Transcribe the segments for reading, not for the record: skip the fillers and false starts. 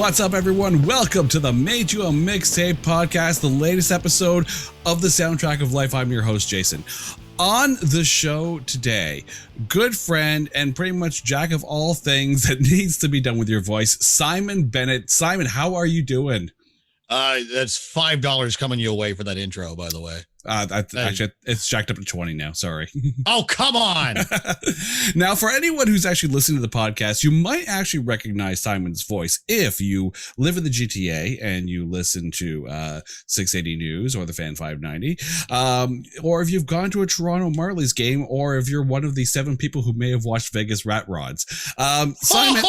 What's up, everyone? Welcome to the Made You a Mixtape podcast, the latest episode of the Soundtrack of Life. I'm your host, Jason. On the show today, good friend and pretty much jack of all things that needs to be done with your voice, Simon Bennett. Simon, how are you doing? That's $5 coming your way for that intro, by the way. Actually, it's jacked up to 20 now. Sorry. Oh, come on. Now, for anyone who's actually listening to the podcast, you might actually recognize Simon's voice if you live in the GTA and you listen to 680 News or the Fan 590, or if you've gone to a Toronto Marlies game, or if you're one of the 7 people who may have watched Vegas Rat Rods. Simon...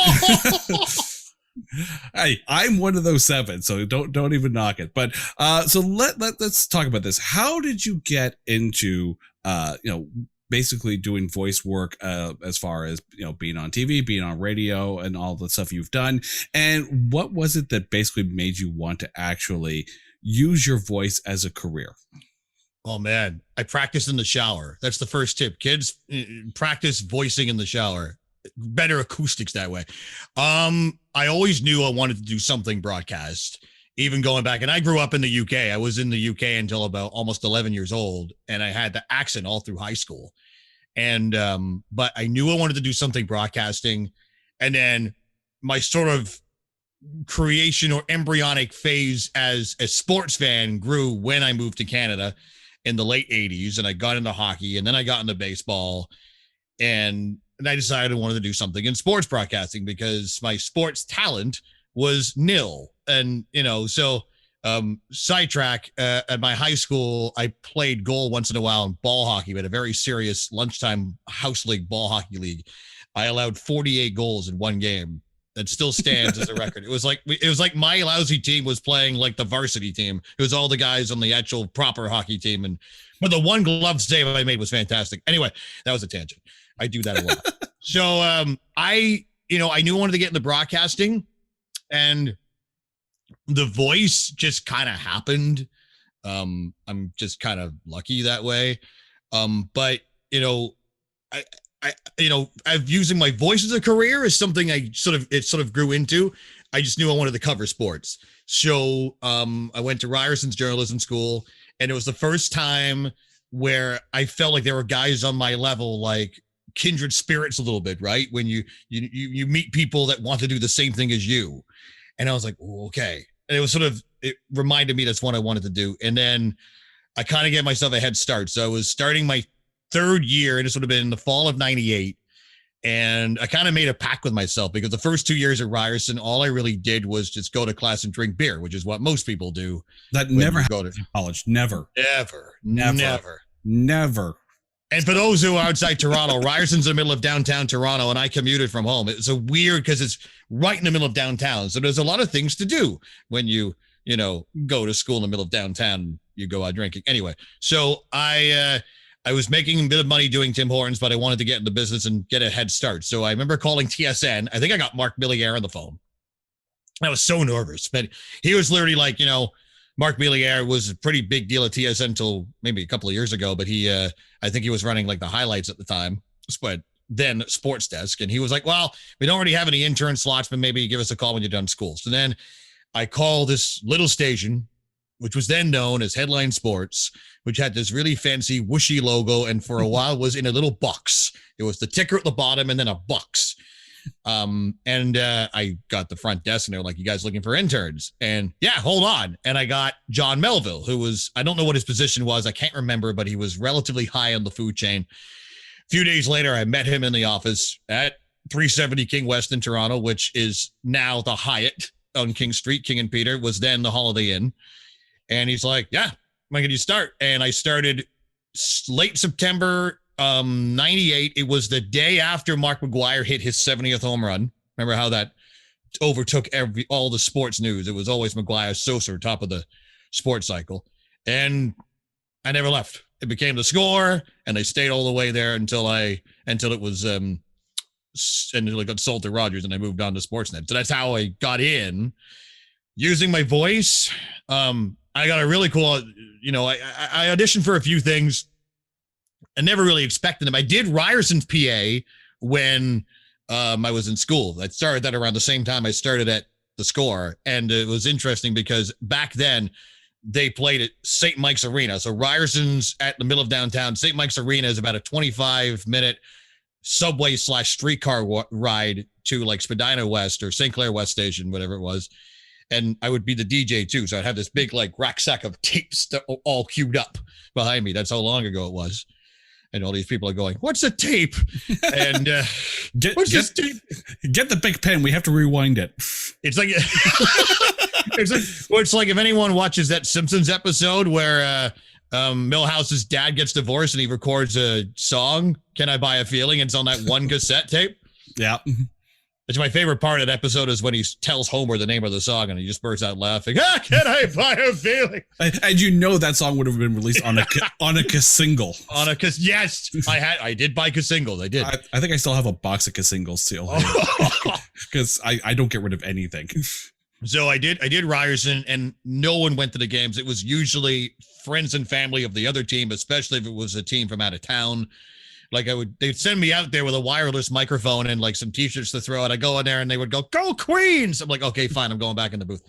Hey, I'm one of those 7, so don't even knock it. But so let's talk about this. How did you get into basically doing voice work as far as being on TV, being on radio, and all the stuff you've done? And what was it that basically made you want to actually use your voice as a career? Oh man, I practice in the shower. That's the first tip. Kids, practice voicing in the shower. Better acoustics that way. I always knew I wanted to do something broadcast, even going back. And I grew up in the UK. I was in the UK until about almost 11 years old. And I had the accent all through high school. And, but I knew I wanted to do something broadcasting. And then my sort of creation or embryonic phase as a sports fan grew when I moved to Canada in the late 80s. And I got into hockey, and then I got into baseball, and I decided I wanted to do something in sports broadcasting because my sports talent was nil. And, so sidetrack, at my high school, I played goal once in a while in ball hockey, but a very serious lunchtime house league ball hockey league. I allowed 48 goals in one game. That still stands as a record. It was like my lousy team was playing like the varsity team. It was all the guys on the actual proper hockey team. But the one glove save I made was fantastic. Anyway, that was a tangent. I do that a lot. So I knew I wanted to get into broadcasting, and the voice just kind of happened. I'm just kind of lucky that way. But I've using my voice as a career is something it sort of grew into. I just knew I wanted to cover sports. So I went to Ryerson's journalism school, and it was the first time where I felt like there were guys on my level, like kindred spirits a little bit, right? When you meet people that want to do the same thing as you. And I was like, okay. And it reminded me that's what I wanted to do. And then I kind of gave myself a head start. So I was starting my 3rd year, and this would have been in the fall of 98. And I kind of made a pact with myself, because the first 2 years at Ryerson, all I really did was just go to class and drink beer, which is what most people do. That never happened in college. Never. And for those who are outside Toronto, Ryerson's in the middle of downtown Toronto, and I commuted from home. It's a weird, because it's right in the middle of downtown. So there's a lot of things to do when you go to school in the middle of downtown. You go out drinking. Anyway, so I was making a bit of money doing Tim Hortons, but I wanted to get in the business and get a head start. So I remember calling TSN. I think I got Mark Milliere on the phone. I was so nervous, but he was literally like, Mark Milliere was a pretty big deal at TSN until maybe a couple of years ago, but I think he was running like the highlights at the time, but then sports desk. And he was like, well, we don't already have any intern slots, but maybe give us a call when you're done school. So then I called this little station, which was then known as Headline Sports, which had this really fancy whooshy logo, and for a while was in a little box. It was the ticker at the bottom and then a box. I got the front desk, and they were like, you guys looking for interns? And yeah, hold on. And I got John Melville, who was, I don't know what his position was. I can't remember, but he was relatively high on the food chain. A few days later, I met him in the office at 370 King West in Toronto, which is now the Hyatt on King Street. King and Peter was then the Holiday Inn. And he's like, yeah, when can you start? And I started late September 98. It was the day after Mark McGwire hit his 70th home run. Remember how that overtook all the sports news? It was always McGwire, Sosa, top of the sports cycle. And I never left. It became the Score, and they stayed all the way there until it was until it got sold to Rogers, and I moved on to Sportsnet. So that's how I got in. Using my voice, I got a really cool, I auditioned for a few things. I never really expected them. I did Ryerson's PA when I was in school. I started that around the same time I started at the score. And it was interesting because back then they played at St. Mike's Arena. So Ryerson's at the middle of downtown. St. Mike's Arena is about a 25-minute subway / streetcar ride to like Spadina West or St. Clair West Station, whatever it was. And I would be the DJ too. So I'd have this big like rucksack of tapes all queued up behind me. That's how long ago it was. And all these people are going, what's a tape? And what's this tape? Get the big pen. We have to rewind it. It's like, it's like if anyone watches that Simpsons episode where Milhouse's dad gets divorced and he records a song, Can I Buy a Feeling? And it's on that one cassette tape. Yeah. It's my favorite part of that episode is when he tells Homer the name of the song and he just bursts out laughing. Can I buy a feeling? And you know that song would have been released on a single. Yes, I did buy singles. I did. I think I still have a box of singles still because I don't get rid of anything. So I did Ryerson, and no one went to the games. It was usually friends and family of the other team, especially if it was a team from out of town. Like they'd send me out there with a wireless microphone and like some t-shirts to throw out. I go in there and they would go Queens. I'm like, okay, fine. I'm going back in the booth.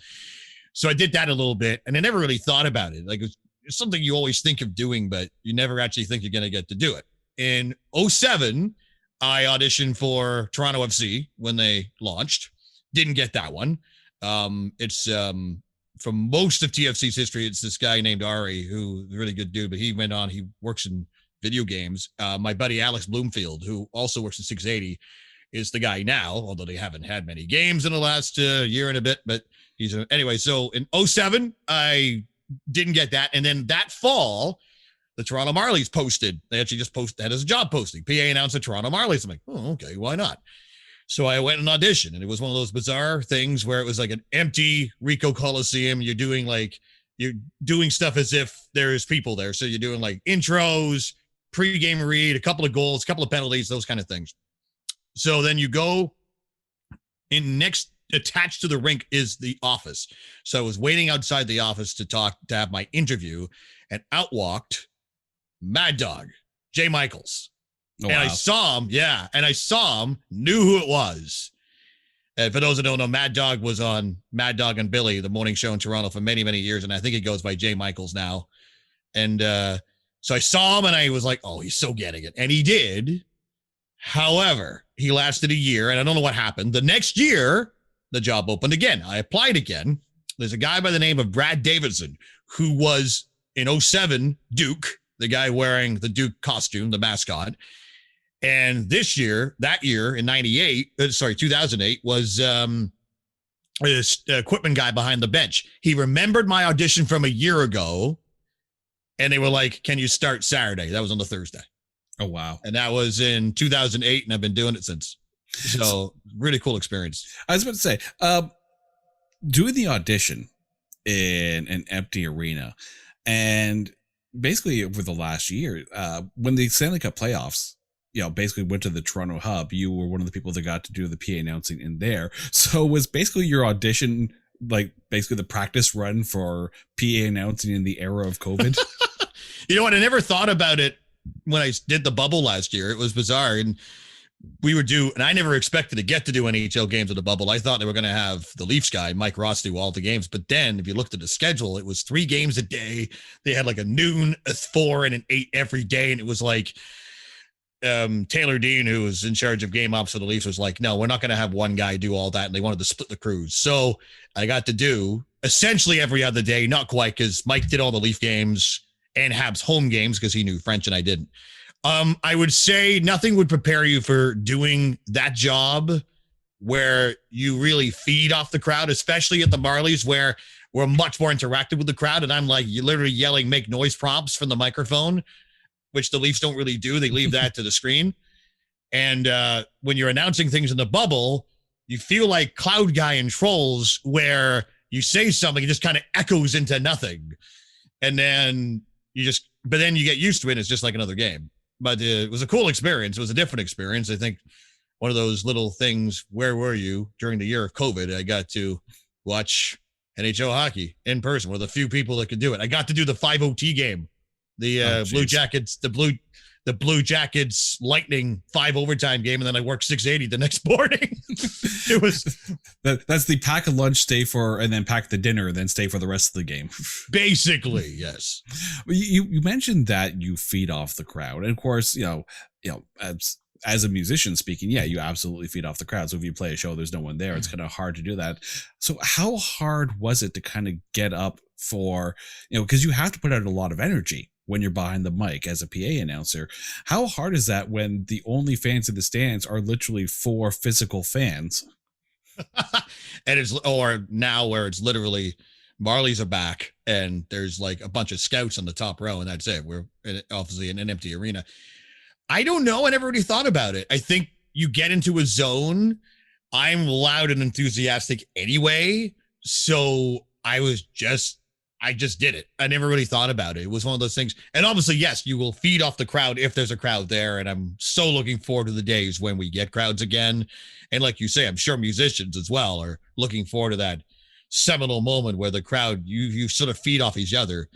So I did that a little bit and I never really thought about it. Like it's something you always think of doing, but you never actually think you're going to get to do it. In 2007, I auditioned for Toronto FC when they launched. Didn't get that one. It's from most of TFC's history, it's this guy named Ari, who's a really good dude, but he went on, he works in video games. My buddy Alex Bloomfield, who also works at 680, is the guy now, although they haven't had many games in the last year and a bit, but anyway. So in 2007, I didn't get that. And then that fall, the Toronto Marlies posted, they actually just posted that as a job posting. PA announced the Toronto Marlies. I'm like, oh, okay, why not? So I went and auditioned, and it was one of those bizarre things where it was like an empty Ricoh Coliseum. You're doing stuff as if there's people there. So you're doing like intros, pre-game read, a couple of goals, a couple of penalties, those kind of things. So then you go in next, attached to the rink is the office. So I was waiting outside the office to have my interview, and out walked Mad Dog, Jay Michaels. Oh, and wow. I saw him, knew who it was. And for those that don't know, Mad Dog was on Mad Dog and Billy, the morning show in Toronto for many, many years. And I think he goes by Jay Michaels now. And so I saw him and I was like, oh, he's so getting it. And he did. However, he lasted a year and I don't know what happened. The next year, the job opened again. I applied again. There's a guy by the name of Brad Davidson, who was in 2007 Duke, the guy wearing the Duke costume, the mascot. And that year in 2008 was this equipment guy behind the bench. He remembered my audition from a year ago, and they were like, can you start Saturday? That was on the Thursday. Oh, wow. And that was in 2008, and I've been doing it since. So really cool experience. I was about to say, doing the audition in an empty arena, and basically over the last year, when the Stanley Cup playoffs, basically went to the Toronto hub, you were one of the people that got to do the PA announcing in there. So was basically your audition like basically the practice run for PA announcing in the era of COVID? You know what? I never thought about it when I did the bubble last year. It was bizarre. And and I never expected to get to do NHL games with the bubble. I thought they were going to have the Leafs guy, Mike Ross, do all the games. But then if you looked at the schedule, it was 3 games a day. They had like a noon, a 4, and an 8 every day. And it was like, Taylor Dean, who was in charge of game ops for the Leafs, was like, no, we're not going to have one guy do all that. And they wanted to split the crews. So I got to do essentially every other day, not quite, because Mike did all the Leaf games and Habs home games because he knew French and I didn't. I would say nothing would prepare you for doing that job where you really feed off the crowd, especially at the Marlies, where we're much more interactive with the crowd. And I'm like, you're literally yelling, make noise prompts from the microphone, which the Leafs don't really do. They leave that to the screen. And when you're announcing things in the bubble, you feel like Cloud Guy and Trolls, where you say something, it just kind of echoes into nothing. And then but then you get used to it. It's just like another game. But it was a cool experience. It was a different experience. I think one of those little things, where were you during the year of COVID? I got to watch NHL hockey in person, one of the few people that could do it. I got to do the 5 OT game. The Blue Jackets, the the Blue Jackets Lightning 5 overtime game, and then I worked 680 the next morning. It was that's the pack a lunch, stay for, and then pack the dinner, then stay for the rest of the game. basically, yes. You mentioned that you feed off the crowd, and of course, as a musician speaking, yeah, you absolutely feed off the crowd. So if you play a show, there's no one there, it's kind of hard to do that. So how hard was it to kind of get up for, because you have to put out a lot of energy when you're behind the mic as a PA announcer. How hard is that when the only fans in the stands are literally 4 physical fans? And it's, or now where it's literally Marlies are back and there's like a bunch of scouts on the top row, and that's it. We're obviously in an empty arena. I don't know. I never really thought about it. I think you get into a zone. I'm loud and enthusiastic anyway. So I just did it. I never really thought about it. It was one of those things. And obviously, yes, you will feed off the crowd if there's a crowd there. And I'm so looking forward to the days when we get crowds again. And like you say, I'm sure musicians as well are looking forward to that seminal moment where the crowd, you sort of feed off each other.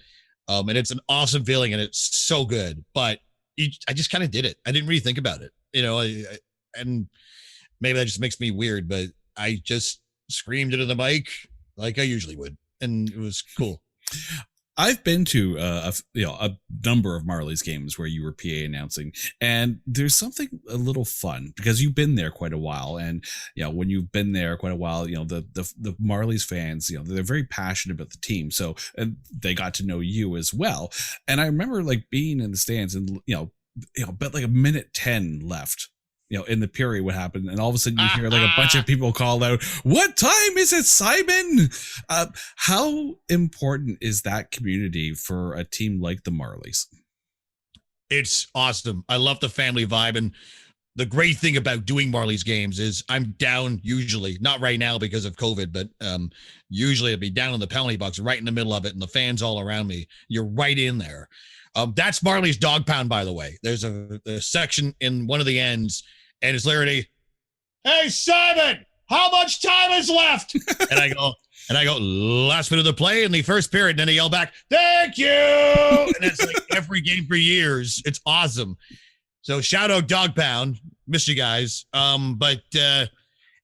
And it's an awesome feeling and it's so good. But I just kind of did it. I didn't really think about it, and maybe that just makes me weird, but I just screamed into the mic like I usually would. And it was cool. I've been to a number of Marley's games where you were PA announcing, and there's something a little fun because you've been there quite a while, and when you've been there quite a while, the Marley's fans, they're very passionate about the team, so and they got to know you as well. And I remember like being in the stands, and but like a minute 10 left. In the period, what happened, and all of a sudden you hear like a bunch of people call out, "What time is it, Simon?" How important is that community for a team like the Marlies? It's awesome. I love the family vibe, and the great thing about doing Marlies games is I'm down usually, not right now because of COVID, but usually I'd be down in the penalty box, right in the middle of it, and the fans all around me. You're right in there. That's Marley's Dog Pound, by the way. There's a section in one of the ends, and it's literally, "Hey, Simon, how much time is left?" and I go, "Last minute of the play in the first period." And then they yell back, "Thank you." And it's like every game for years. It's awesome. So shout out Dog Pound. Miss you guys. But it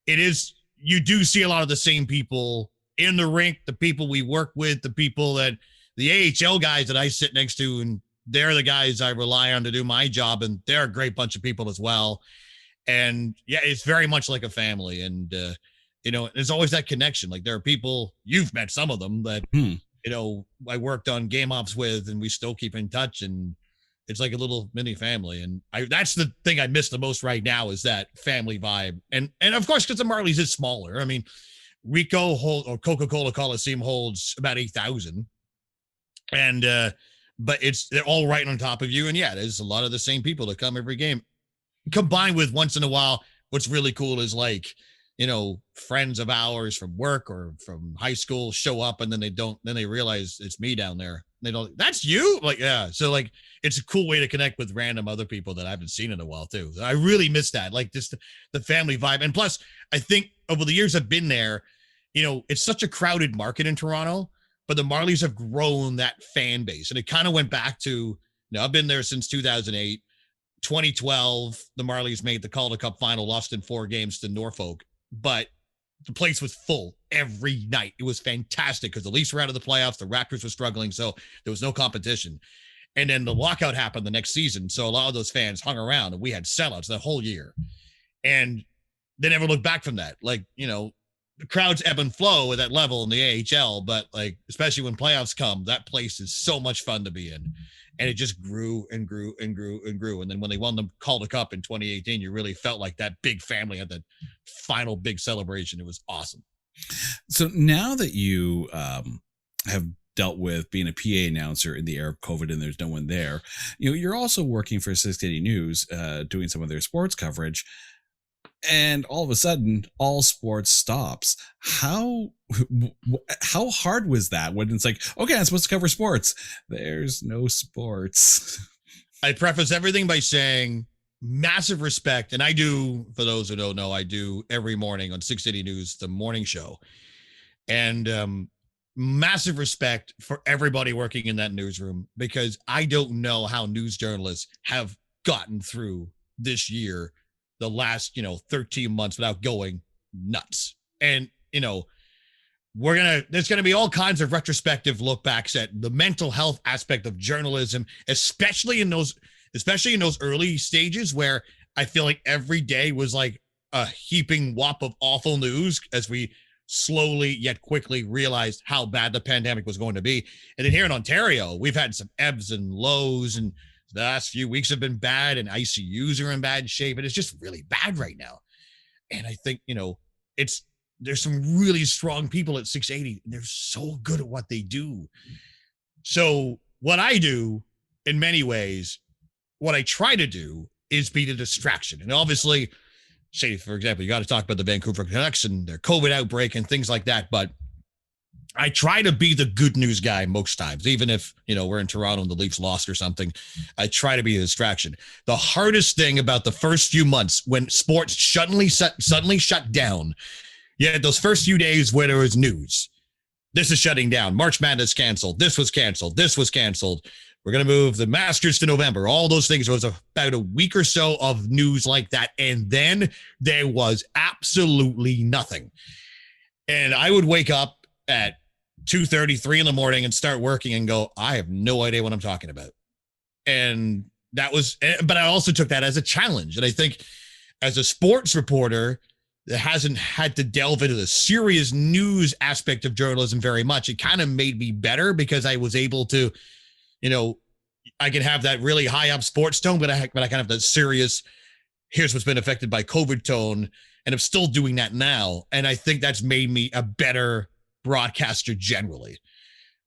is, you do see a lot of the same people in the rink, the people we work with, the people that the AHL guys that I sit next to, and they're the guys I rely on to do my job. And they're a great bunch of people as well. And yeah, it's very much like a family. And, there's always that connection. Like there are people, you've met some of them that, I worked on game ops with, and we still keep in touch. And it's like a little mini family. And that's the thing I miss the most right now, is that family vibe. And of course, because the Marlies is smaller. I mean, Rico or Coca-Cola Coliseum holds about 8,000. And but they're all right on top of you. And yeah, there's a lot of the same people that come every game, combined with once in a while. What's really cool is like, friends of ours from work or from high school show up, and then they realize it's me down there. They don't, "That's you?" Like, yeah. So like, it's a cool way to connect with random other people that I haven't seen in a while too. I really miss that, like just the family vibe. And plus, I think over the years I've been there, it's such a crowded market in Toronto, but the Marlies have grown that fan base. And it kind of went back to, I've been there since 2008. 2012, the Marlies made the Calder Cup final, lost in 4 games to Norfolk, but the place was full every night. It was fantastic because the Leafs were out of the playoffs. The Raptors were struggling, so there was no competition. And then the lockout happened the next season, so a lot of those fans hung around, and we had sellouts the whole year. And they never looked back from that. Like, the crowds ebb and flow at that level in the AHL, but like, especially when playoffs come, that place is so much fun to be in. And it just grew and grew and grew and grew. And then when they won the Calder Cup in 2018, you really felt like that big family had that final big celebration. It was awesome. So now that you have dealt with being a PA announcer in the era of COVID and there's no one there, you're also working for 680 News, doing some of their sports coverage. And all of a sudden, all sports stops. How hard was that when it's like, okay, I'm supposed to cover sports? There's no sports. I preface everything by saying massive respect. And I do, for those who don't know, I do every morning on 680 News, the morning show. And massive respect for everybody working in that newsroom, because I don't know how news journalists have gotten through this year, the last, 13 months without going nuts. And, there's going to be all kinds of retrospective look backs at the mental health aspect of journalism, especially in those early stages where I feel like every day was like a heaping whop of awful news as we slowly yet quickly realized how bad the pandemic was going to be. And then here in Ontario, we've had some ebbs and lows, and the last few weeks have been bad, and ICUs are in bad shape, and it's just really bad right now. And I think, there's some really strong people at 680, and they're so good at what they do. So what I do, in many ways, what I try to do is be the distraction. And obviously, say, for example, you got to talk about the Vancouver Canucks and their COVID outbreak and things like that. But I try to be the good news guy most times, even if, we're in Toronto and the Leafs lost or something. I try to be a distraction. The hardest thing about the first few months when sports suddenly shut down, you had those first few days where there was news. This is shutting down. March Madness canceled. This was canceled. This was canceled. We're going to move the Masters to November. All those things. It was about a week or so of news like that. And then there was absolutely nothing. And I would wake up at 2:30, 3 in the morning and start working and go, I have no idea what I'm talking about. And but I also took that as a challenge. And I think as a sports reporter that hasn't had to delve into the serious news aspect of journalism very much, it kind of made me better because I was able to, I can have that really high up sports tone, but I kind of have that serious, here's what's been affected by COVID tone. And I'm still doing that now. And I think that's made me a better broadcaster generally.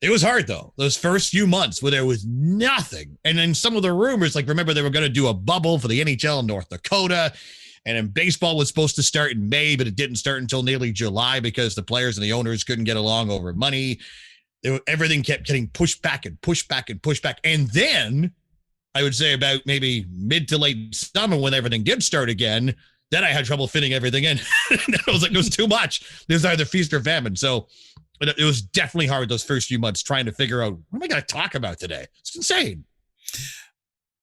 It was hard though. Those first few months where there was nothing. And then some of the rumors, like remember they were going to do a bubble for the NHL in North Dakota. And then baseball was supposed to start in May, but it didn't start until nearly July because the players and the owners couldn't get along over money. Everything kept getting pushed back and pushed back and pushed back. And then I would say about maybe mid to late summer when everything did start again, then I had trouble fitting everything in. I was like, it was too much. There's either feast or famine. So it was definitely hard those first few months trying to figure out, what am I going to talk about today? It's insane.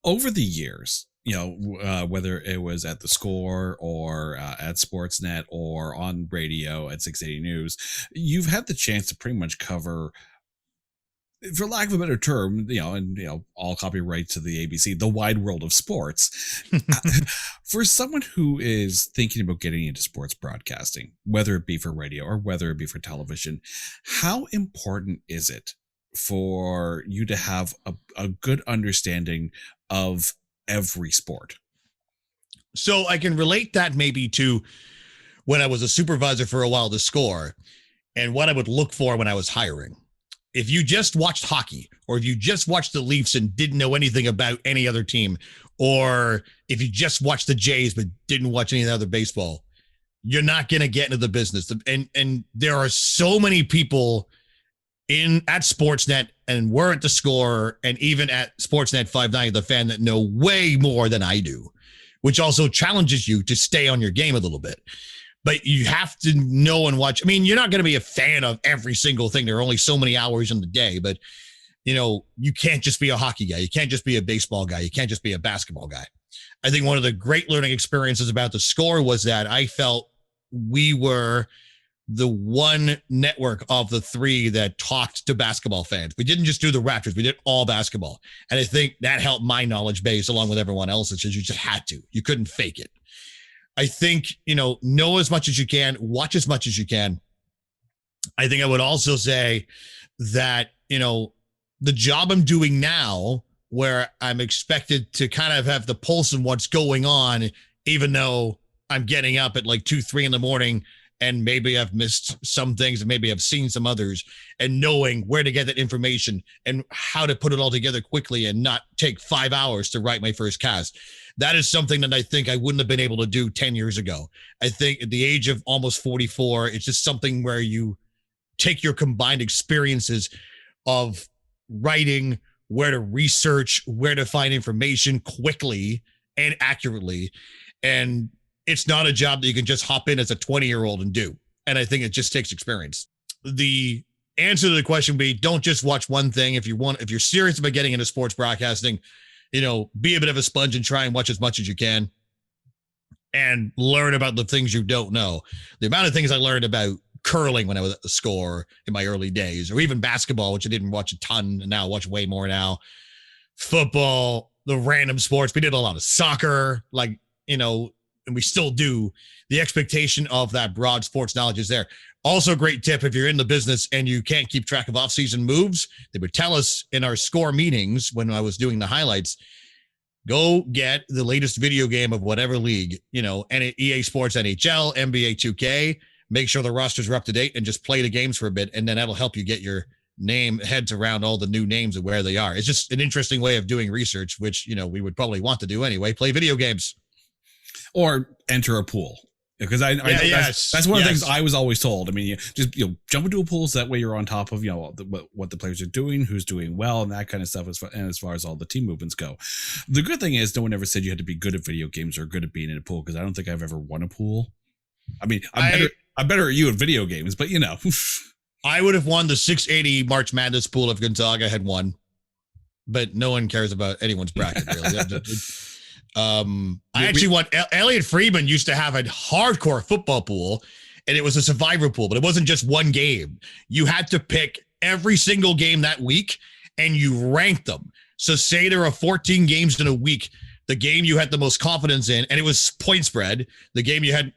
Over the years, whether it was at the Score or at Sportsnet or on radio at 680 News, you've had the chance to pretty much cover, for lack of a better term, all copyright to the ABC, the wide world of sports. For someone who is thinking about getting into sports broadcasting, whether it be for radio or whether it be for television, how important is it for you to have a good understanding of every sport? So I can relate that maybe to when I was a supervisor for a while, the Score, and what I would look for when I was hiring. If you just watched hockey, or if you just watched the Leafs and didn't know anything about any other team, or if you just watched the Jays but didn't watch any other baseball, you're not going to get into the business. And there are so many people at Sportsnet, and we're at the Score, and even at Sportsnet 590, the Fan, that know way more than I do, which also challenges you to stay on your game a little bit. But you have to know and watch. I mean, you're not going to be a fan of every single thing. There are only so many hours in the day, but you can't just be a hockey guy. You can't just be a baseball guy. You can't just be a basketball guy. I think one of the great learning experiences about the Score was that I felt we were the one network of the three that talked to basketball fans. We didn't just do the Raptors. We did all basketball. And I think that helped my knowledge base along with everyone else's, because you just had to. You couldn't fake it. I think, know as much as you can, watch as much as you can. I think I would also say that, the job I'm doing now, where I'm expected to kind of have the pulse of what's going on, even though I'm getting up at like 2, 3 in the morning, and maybe I've missed some things and maybe I've seen some others, and knowing where to get that information and how to put it all together quickly and not take 5 hours to write my first cast. That is something that I think I wouldn't have been able to do 10 years ago. I think at the age of almost 44, it's just something where you take your combined experiences of writing, where to research, where to find information quickly and accurately. And it's not a job that you can just hop in as a 20-year-old and do. And I think it just takes experience. The answer to the question would be, don't just watch one thing. If you're serious about getting into sports broadcasting, be a bit of a sponge and try and watch as much as you can and learn about the things you don't know. The amount of things I learned about curling when I was at the Score in my early days, or even basketball, which I didn't watch a ton and now watch way more now. Football, the random sports. We did a lot of soccer, and we still do. The expectation of that broad sports knowledge is there. Also, great tip if you're in the business and you can't keep track of off-season moves, they would tell us in our Score meetings when I was doing the highlights, go get the latest video game of whatever league, EA Sports NHL, NBA 2K, make sure the rosters are up to date and just play the games for a bit. And then that'll help you get your heads around all the new names and where they are. It's just an interesting way of doing research, which, we would probably want to do anyway, play video games. Or enter a pool. Because I know that's one of the things I was always told. I mean, you just jump into a pool so that way you're on top of what the players are doing, who's doing well, and that kind of stuff. As far as all the team movements go, the good thing is no one ever said you had to be good at video games or good at being in a pool. Because I don't think I've ever won a pool. I mean, I'm better at you at video games, but I would have won the 680 March Madness pool if Gonzaga had won, but no one cares about anyone's bracket really. I actually won. Elliot Friedman used to have a hardcore football pool, and it was a survivor pool, but it wasn't just one game. You had to pick every single game that week, and you ranked them. So say there are 14 games in a week, the game you had the most confidence in, and it was point spread. The game you had,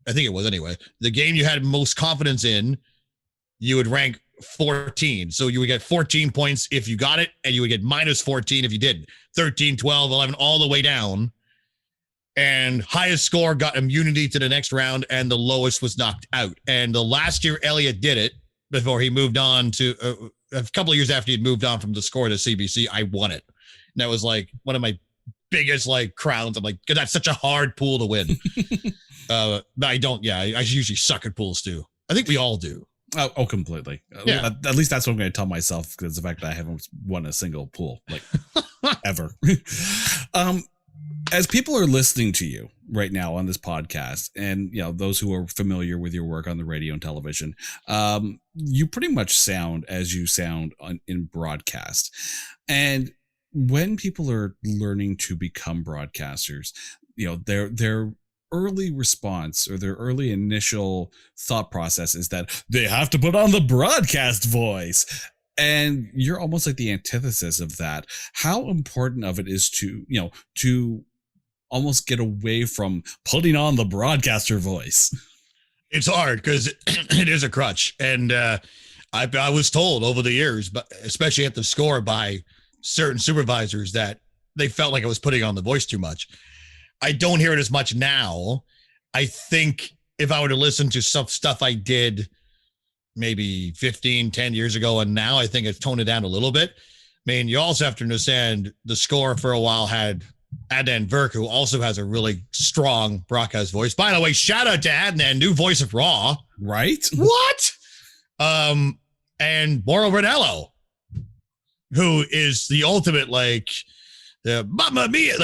I think it was anyway, the game you had most confidence in, you would rank 14. So you would get 14 points if you got it, and you would get minus 14 if you didn't. 13, 12, 11, all the way down. And highest score got immunity to the next round, and the lowest was knocked out. And the last year Elliot did it before he moved on to a couple of years after he'd moved on from the Score to CBC, I won it. And that was one of my biggest crowns. I'm because that's such a hard pool to win. I don't. Yeah, I usually suck at pools too. I think we all do. Oh, completely. Yeah. At least that's what I'm going to tell myself, because the fact that I haven't won a single pool ever. As people are listening to you right now on this podcast, and those who are familiar with your work on the radio and television, you pretty much sound as you sound in broadcast. And when people are learning to become broadcasters, their early response or their early initial thought process is that they have to put on the broadcast voice. And you're almost like the antithesis of that. How important of it is to almost get away from putting on the broadcaster voice? It's hard because it is a crutch. And I was told over the years, but especially at the Score by certain supervisors, that they felt like I was putting on the voice too much. I don't hear it as much now. I think if I were to listen to some stuff I did maybe 15, 10 years ago, and now I think I've toned it down a little bit. I mean, you also have to understand the Score for a while had Adnan Virk, who also has a really strong broadcast voice. By the way, shout out to Adnan, new voice of Raw. Right? What? And Mauro Ranallo, who is the ultimate Mamma Mia,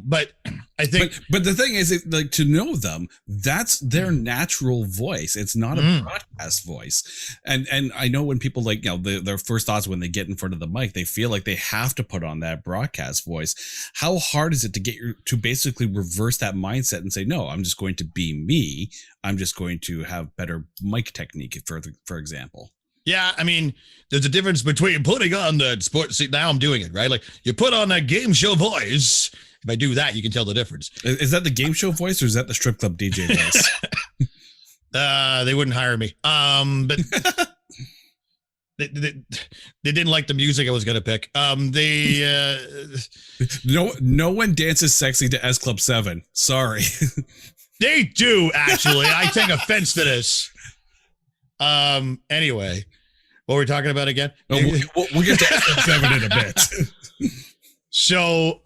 but I think, but the thing is, to know them, that's their natural voice. It's not a broadcast voice. And I know when people their first thoughts when they get in front of the mic, they feel like they have to put on that broadcast voice. How hard is it to get to basically reverse that mindset and say, no, I'm just going to be me. I'm just going to have better mic technique, for example. Yeah, I mean, there's a difference between putting on the sports. See, now I'm doing it, right? You put on that game show voice. If I do that, you can tell the difference. Is that the game show voice, or is that the strip club DJ voice? They wouldn't hire me. But they didn't like the music I was going to pick. No one dances sexy to S Club 7. Sorry. They do, actually. I take offense to this. Anyway, what we're we talking about again? We'll get to S Club 7 in a bit. So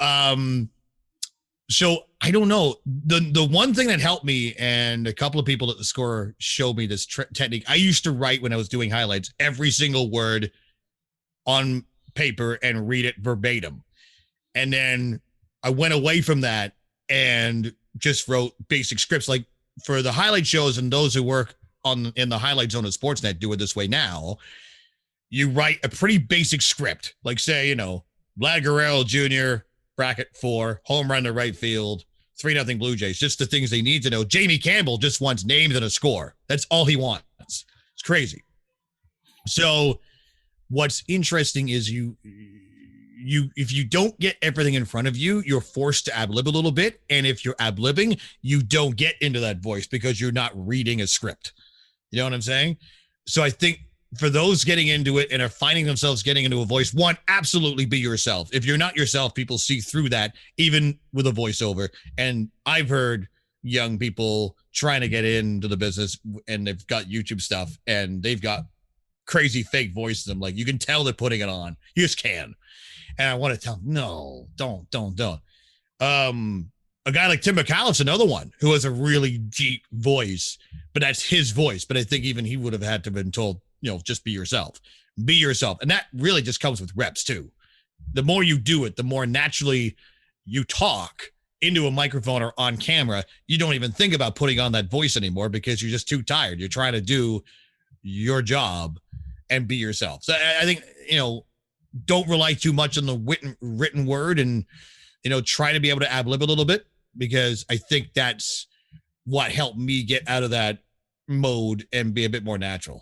I don't know. The one thing that helped me, and a couple of people at the Score showed me this technique. I used to write, when I was doing highlights, every single word on paper and read it verbatim. And then I went away from that and just wrote basic scripts. For the highlight shows, and those who work in the highlight zone of Sportsnet do it this way now. You write a pretty basic script, say, Vlad Guerrero Jr. bracket 4, home run to right field, 3-0 Blue Jays, just the things they need to know. Jamie Campbell just wants names and a score. That's all he wants. It's crazy. So what's interesting is you if you don't get everything in front of you, you're forced to ad-lib a little bit. And if you're ad-libbing, you don't get into that voice because you're not reading a script. You know what I'm saying? So I think for those getting into it and are finding themselves getting into a voice, one, absolutely be yourself. If you're not yourself, people see through that, even with a voiceover. And I've heard young people trying to get into the business and they've got YouTube stuff and they've got crazy fake voices. I'm like, you can tell they're putting it on. You just can. And I want to tell them, no, don't. A guy like Tim McAuliffe's another one who has a really deep voice, but that's his voice. But I think even he would have had to have been told, just be yourself. Be yourself. And that really just comes with reps too. The more you do it, the more naturally you talk into a microphone or on camera. You don't even think about putting on that voice anymore because you're just too tired. You're trying to do your job and be yourself. So I think, don't rely too much on the written word and, try to be able to ad-lib a little bit, because I think that's what helped me get out of that mode and be a bit more natural.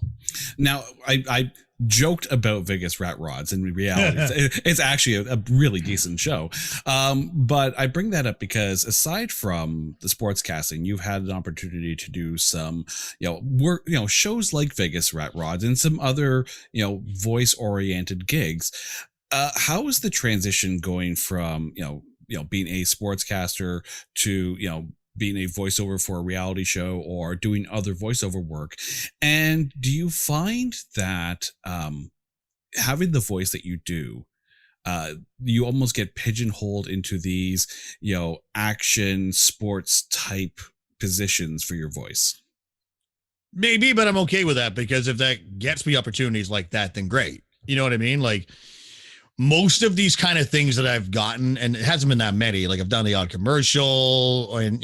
Now, I joked about Vegas Rat Rods. In reality, it's actually a really decent show. But I bring that up because aside from the sportscasting, you've had an opportunity to do some, work, shows like Vegas Rat Rods and some other, voice oriented gigs. How is the transition going from, being a sportscaster to, being a voiceover for a reality show or doing other voiceover work? And do you find that having the voice that you do, you almost get pigeonholed into these, action sports type positions for your voice? Maybe, but I'm okay with that, because if that gets me opportunities like that, then great. You know what I mean? Like, most of these kind of things that I've gotten, and it hasn't been that many, like I've done the odd commercial and,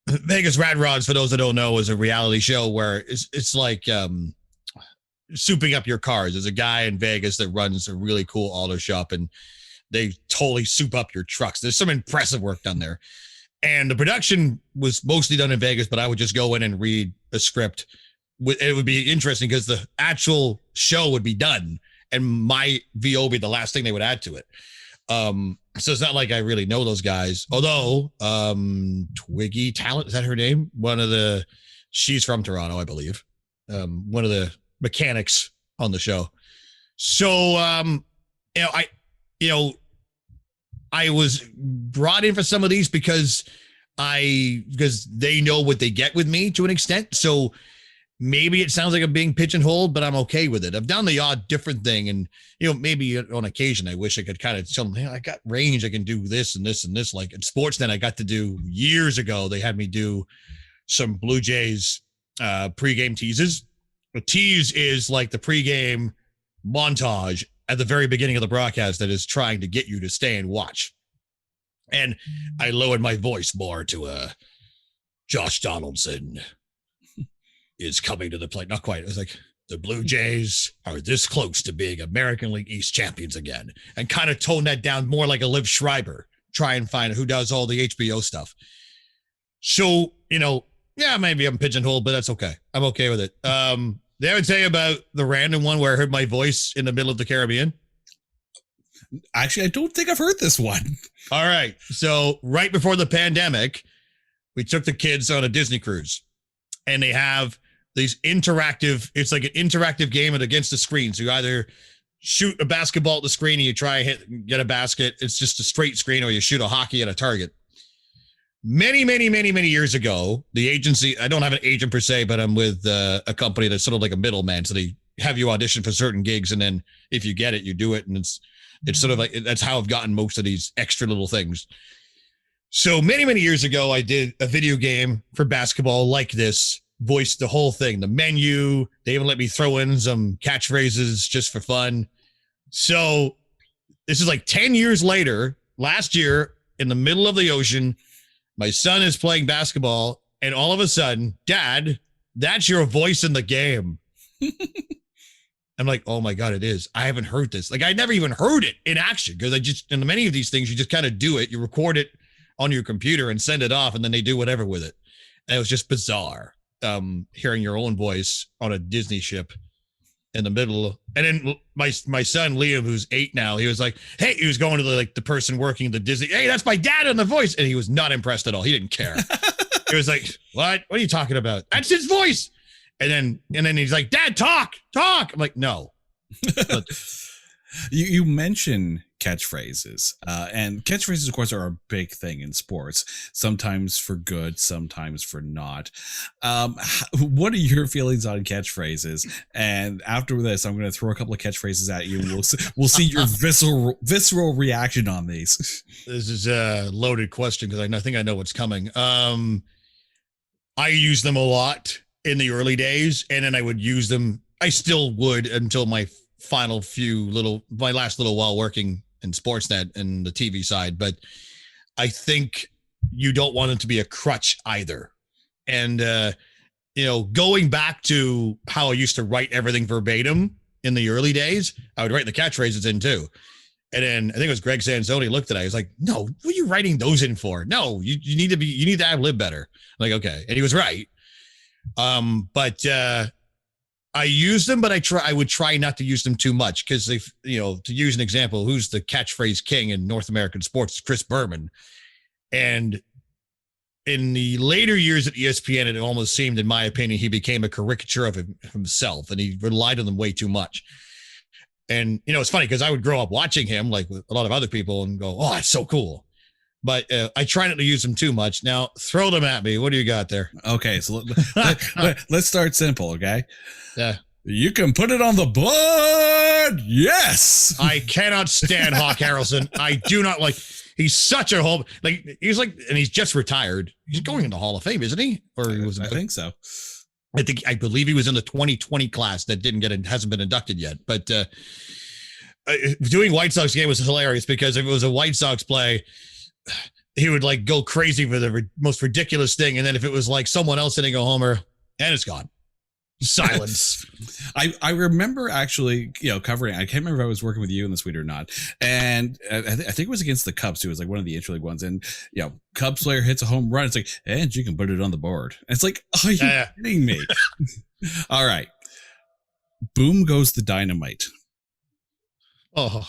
Vegas Rad Rods, for those that don't know, is a reality show where it's like souping up your cars. There's a guy in Vegas that runs a really cool auto shop and they totally soup up your trucks. There's some impressive work done there. And the production was mostly done in Vegas, but I would just go in and read a script. It would be interesting because the actual show would be done and my VO would be the last thing they would add to it. So it's not like I really know those guys. Although Twiggy Talent, is that her name? She's from Toronto, I believe. One of the mechanics on the show. So I was brought in for some of these because they know what they get with me to an extent. So maybe it sounds like I'm being pigeonholed, but I'm okay with it. I've done the odd different thing. And, maybe on occasion, I wish I could kind of tell them, I got range. I can do this and this and this. Like in Sportsnet, I got to do years ago. They had me do some Blue Jays pregame teases. A tease is like the pregame montage at the very beginning of the broadcast that is trying to get you to stay and watch. And I lowered my voice more to Josh Donaldson is coming to the plate. Not quite. It was like, the Blue Jays are this close to being American League East champions again, and kind of tone that down more like a Liv Schreiber, try and find who does all the HBO stuff. So, maybe I'm pigeonholed, but that's okay. I'm okay with it. Did I ever tell you about the random one where I heard my voice in the middle of the Caribbean? Actually, I don't think I've heard this one. All right. So right before the pandemic, we took the kids on a Disney cruise, and they have these it's like an interactive game against the screen. So you either shoot a basketball at the screen and you try and get a basket. It's just a straight screen, or you shoot a hockey at a target. Many, many, many, many years ago, the agency, I don't have an agent per se, but I'm with a company that's sort of like a middleman. So they have you audition for certain gigs. And then if you get it, you do it. And it's sort of like, that's how I've gotten most of these extra little things. So many, many years ago, I did a video game for basketball like this, voiced the whole thing, the menu. They even let me throw in some catchphrases just for fun. So this is like 10 years later, last year in the middle of the ocean, my son is playing basketball, and all of a sudden, Dad, that's your voice in the game. I'm like, oh my God, it is. I haven't heard this. Like, I never even heard it in action because in many of these things, you just kind of do it. You record it on your computer and send it off, and then they do whatever with it. And it was just bizarre hearing your own voice on a Disney ship in the middle. And then my son, Liam, who's 8 now, he was like, hey, he was going to the person working the Disney. Hey, that's my dad on the voice. And he was not impressed at all. He didn't care. It was like, what are you talking about? That's his voice. And then he's like, Dad, talk. I'm like, no. You mention catchphrases, and catchphrases, of course, are a big thing in sports, sometimes for good, sometimes for not. What are your feelings on catchphrases? And after this, I'm going to throw a couple of catchphrases at you. We'll see your visceral reaction on these. This is a loaded question because I think I know what's coming. I use them a lot in the early days, and then I would use them. I still would until my last little while working in Sportsnet and the TV side. But I think you don't want it to be a crutch either. And, going back to how I used to write everything verbatim in the early days, I would write the catchphrases in too. And then I think it was Greg Sansoni looked at it. He was like, no, what are you writing those in for? No, you need to ad lib better. I'm like, okay. And he was right. But I use them, but I would try not to use them too much because if, to use an example, who's the catchphrase king in North American sports, Chris Berman. And in the later years at ESPN, it almost seemed, in my opinion, he became a caricature of himself, and he relied on them way too much. And, it's funny because I would grow up watching him like with a lot of other people and go, oh, that's so cool. But I try not to use them too much. Now, throw them at me. What do you got there? Okay, so let's start simple, okay? Yeah. You can put it on the board. Yes. I cannot stand Hawk Harrelson. I do not like. He's such a whole and he's just retired. He's going into Hall of Fame, isn't he? Or he was? I think so. I believe he was in the 2020 class that hasn't been inducted yet. But doing White Sox game was hilarious because if it was a White Sox play, he would go crazy for the most ridiculous thing. And then if it was like someone else hitting a homer, and it's gone. Silence. I remember actually, covering, I can't remember if I was working with you in this week or not. And I think it was against the Cubs too. It was like one of the interleague ones. And, Cubs player hits a home run. It's like, and you can put it on the board. It's like, are you kidding me? All right. Boom goes the dynamite. Oh.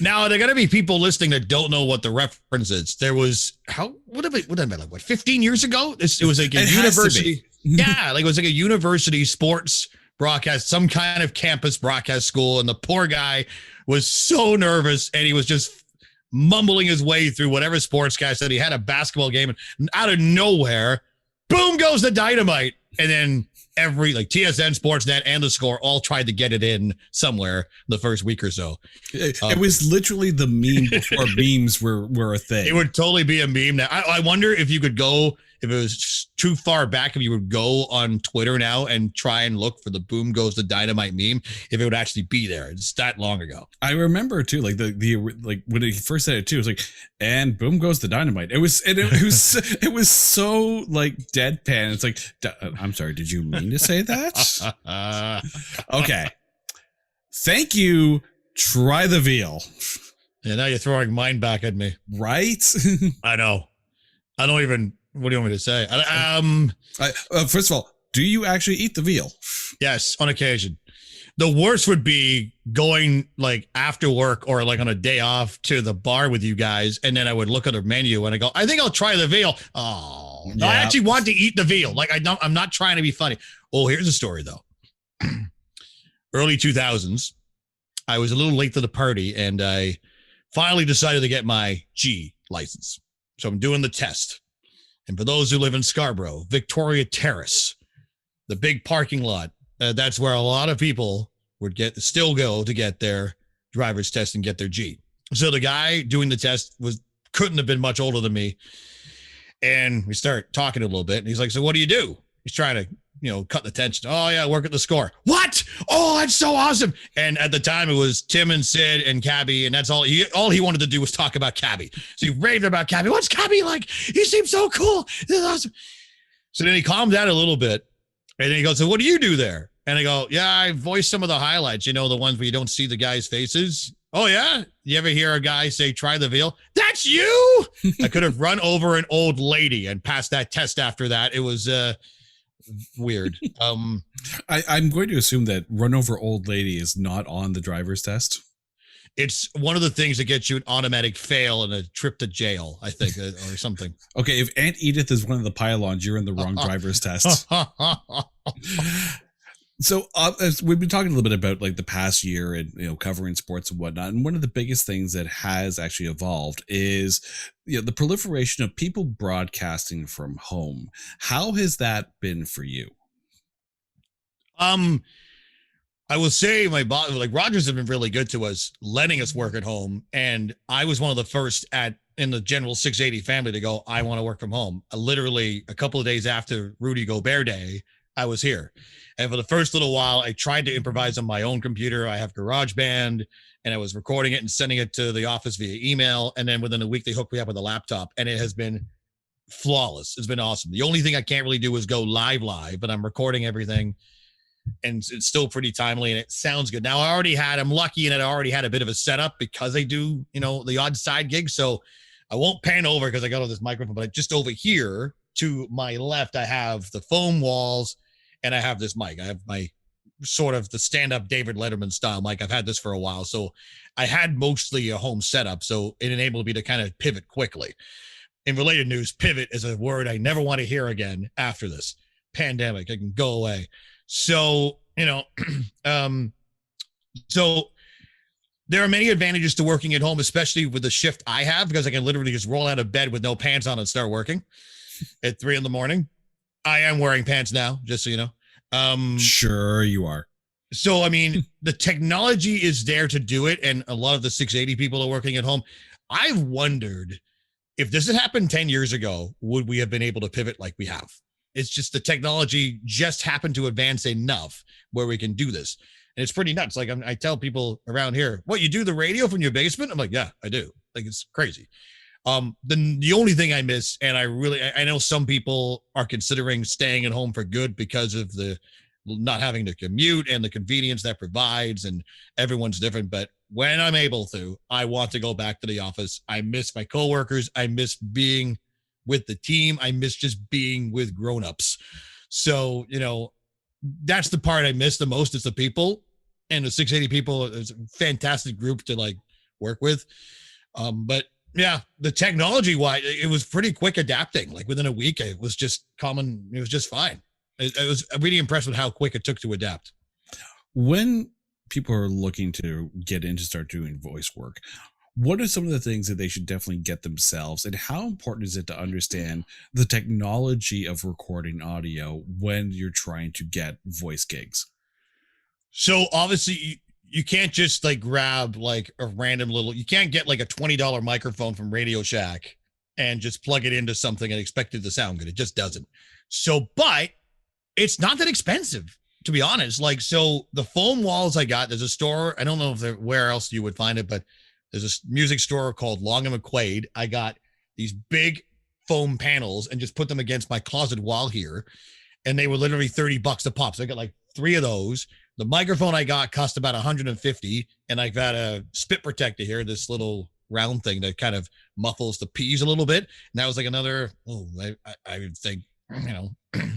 Now there are gonna be people listening that don't know what the reference is. There was 15 years ago? It was like a university. Yeah, it was like a university sports broadcast, some kind of campus broadcast school, and the poor guy was so nervous and he was just mumbling his way through whatever sportscast said. He had a basketball game, and out of nowhere, boom goes the dynamite, and then every TSN, Sportsnet, and The Score all tried to get it in somewhere the first week or so. It was literally the meme before memes were a thing. It would totally be a meme now. I wonder if you could go, if it was too far back, if you would go on Twitter now and try and look for the boom goes the dynamite meme, if it would actually be there. It's that long ago. I remember too, the when he first said it too, it was like, and boom goes the dynamite. It was so deadpan. It's like, I'm sorry, did you mean to say that? Okay. Thank you. Try the veal. Yeah, now you're throwing mine back at me. Right? I know. I don't even. What do you want me to say? First of all, do you actually eat the veal? Yes, on occasion. The worst would be going after work or on a day off to the bar with you guys, and then I would look at the menu and I go, I think I'll try the veal. Oh, no, I actually want to eat the veal. I'm not trying to be funny. Oh, here's a story though. Early 2000s, I was a little late to the party, and I finally decided to get my G license. So I'm doing the test. And for those who live in Scarborough, Victoria Terrace, the big parking lot, that's where a lot of people would still go to get their driver's test and get their G. So the guy doing the test couldn't have been much older than me. And we start talking a little bit. And he's like, so what do you do? He's trying to, cut the tension. Oh, yeah, I work at the Score. What? Oh, that's so awesome. And at the time, it was Tim and Sid and Cabby, and that's all he wanted to do was talk about Cabby. So he raved about Cabby. What's Cabby like? He seems so cool. This is awesome. So then he calmed down a little bit, and then he goes, so what do you do there? And I go, yeah, I voiced some of the highlights, the ones where you don't see the guys' faces. Oh, yeah? You ever hear a guy say, try the veal? That's you! I could have run over an old lady and passed that test after that. It was weird. I'm going to assume that run over old lady is not on the driver's test. It's one of the things that gets you an automatic fail and a trip to jail, I think, or something. Okay, if Aunt Edith is one of the pylons, you're in the wrong driver's test. So as we've been talking a little bit about like the past year and covering sports and whatnot, and one of the biggest things that has actually evolved is the proliferation of people broadcasting from home. How has that been for you? I will say my boss, like Rogers, have been really good to us, letting us work at home, and I was one of the first in the general 680 family to go, I want to work from home. Literally a couple of days after Rudy Gobert Day, I was here. And for the first little while, I tried to improvise on my own computer. I have GarageBand, and I was recording it and sending it to the office via email. And then within a week, they hooked me up with a laptop, and it has been flawless. It's been awesome. The only thing I can't really do is go live, but I'm recording everything, and it's still pretty timely, and it sounds good. Now, I'm lucky in that I already had a bit of a setup because I do, the odd side gig. So I won't pan over because I got all this microphone, but just over here to my left, I have the foam walls and I have this mic. I have my sort of the stand-up David Letterman style mic. I've had this for a while. So I had mostly a home setup. So it enabled me to kind of pivot quickly. In related news, pivot is a word I never want to hear again after this pandemic. I can go away. So, so there are many advantages to working at home, especially with the shift I have, because I can literally just roll out of bed with no pants on and start working at 3 a.m. I am wearing pants now, just so you know. Sure you are. So, I mean, the technology is there to do it. And a lot of the 680 people are working at home. I've wondered if this had happened 10 years ago, would we have been able to pivot like we have? It's just the technology just happened to advance enough where we can do this. And it's pretty nuts. Like I tell people around here, what, you do the radio from your basement? I'm like, yeah, I do. Like, it's crazy. The only thing I miss, and I know some people are considering staying at home for good because of the not having to commute and the convenience that provides, and everyone's different. But when I'm able to, I want to go back to the office. I miss my coworkers. I miss being with the team. I miss just being with grownups. So, that's the part I miss the most, is the people, and the 680 people is a fantastic group to like work with. But yeah, the technology wise, it was pretty quick adapting. Like within a week, it was just common. It was just fine. I was really impressed with how quick it took to adapt. When people are looking to get in to start doing voice work, what are some of the things that they should definitely get themselves, and how important is it to understand the technology of recording audio when you're trying to get voice gigs? So obviously you can't just like grab like a random you can't get like a $20 microphone from Radio Shack and just plug it into something and expect it to sound good. It just doesn't. So, but it's not that expensive, to be honest. Like, so the foam walls I got, there's a store, I don't know where else you would find it, but there's a music store called Long and McQuaid. I got these big foam panels and just put them against my closet wall here. And they were literally $30 a pop. So I got like 3 of those. The microphone I got cost about 150, and I got a spit protector here, this little round thing that kind of muffles the P's a little bit. And that was like another, I would think, $20,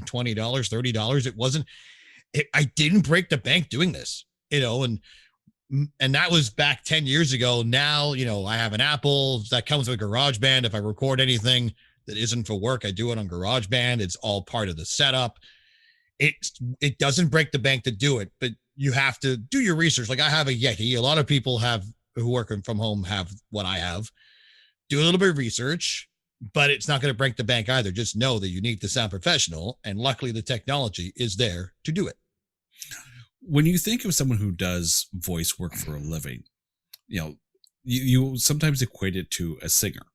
$30. It wasn't, I didn't break the bank doing this, and that was back 10 years ago. Now, I have an Apple that comes with GarageBand. If I record anything that isn't for work, I do it on GarageBand. It's all part of the setup. It doesn't break the bank to do it, but you have to do your research. Like I have a Yeti. A lot of people who work from home have what I have. Do a little bit of research, but it's not going to break the bank either. Just know that you need to sound professional, and luckily the technology is there to do it. When you think of someone who does voice work for a living, you sometimes equate it to a singer,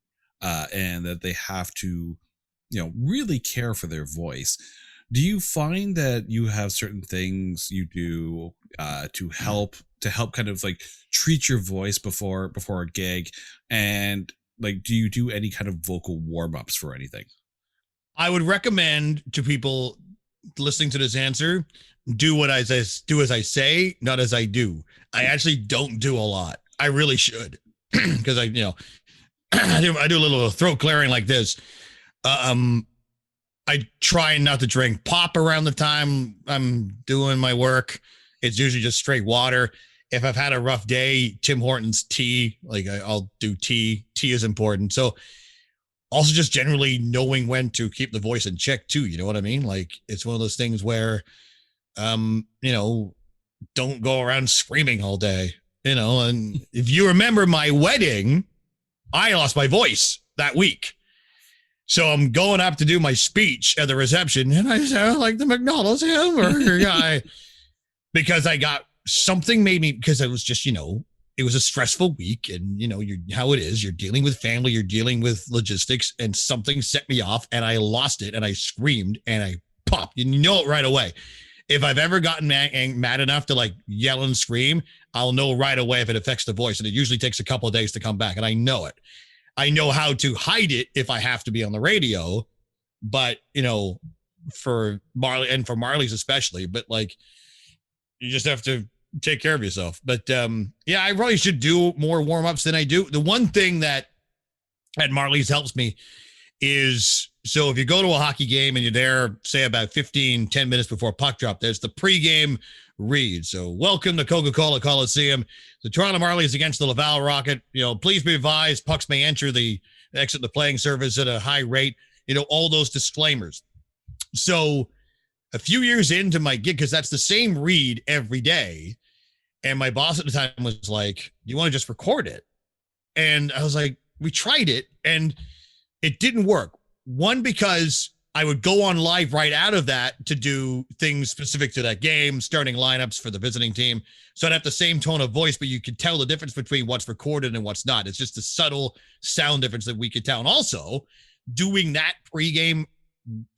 and that they have to, really care for their voice. Do you find that you have certain things you do to help kind of like treat your voice before a gig, and like, do you do any kind of vocal warm-ups for anything? I would recommend to people listening to this answer, do as I say, not as I do. I actually don't do a lot. I really should, because I do a little throat clearing like this. I try not to drink pop around the time I'm doing my work. It's usually just straight water. If I've had a rough day, Tim Hortons tea, like I'll do tea. Tea is important. So also just generally knowing when to keep the voice in check too. You know what I mean? Like it's one of those things where, don't go around screaming all day, and if you remember my wedding, I lost my voice that week. So I'm going up to do my speech at the reception, and I sound like the McDonald's hamburger guy because I got something made me, because it was just, it was a stressful week, and you're how it is. You're dealing with family, you're dealing with logistics, and something set me off, and I lost it, and I screamed, and I popped. And you know it right away. If I've ever gotten mad enough to like yell and scream, I'll know right away if it affects the voice, and it usually takes a couple of days to come back, and I know it. I know how to hide it if I have to be on the radio, but for Marley, and for Marley's especially, but like you just have to take care of yourself. But yeah, I probably should do more warm-ups than I do. The one thing that at Marley's helps me is, so if you go to a hockey game and you're there, say about 10 minutes before puck drop, there's the pregame read. So welcome to Coca-Cola Coliseum. The Toronto Marlies against the Laval Rocket. Please be advised, pucks may exit the playing surface at a high rate. All those disclaimers. So a few years into my gig, because that's the same read every day, and my boss at the time was like, "You want to just record it?" And I was like, "We tried it, and it didn't work." One, because I would go on live right out of that to do things specific to that game, starting lineups for the visiting team. So I'd have the same tone of voice, but you could tell the difference between what's recorded and what's not. It's just a subtle sound difference that we could tell. And also, doing that pregame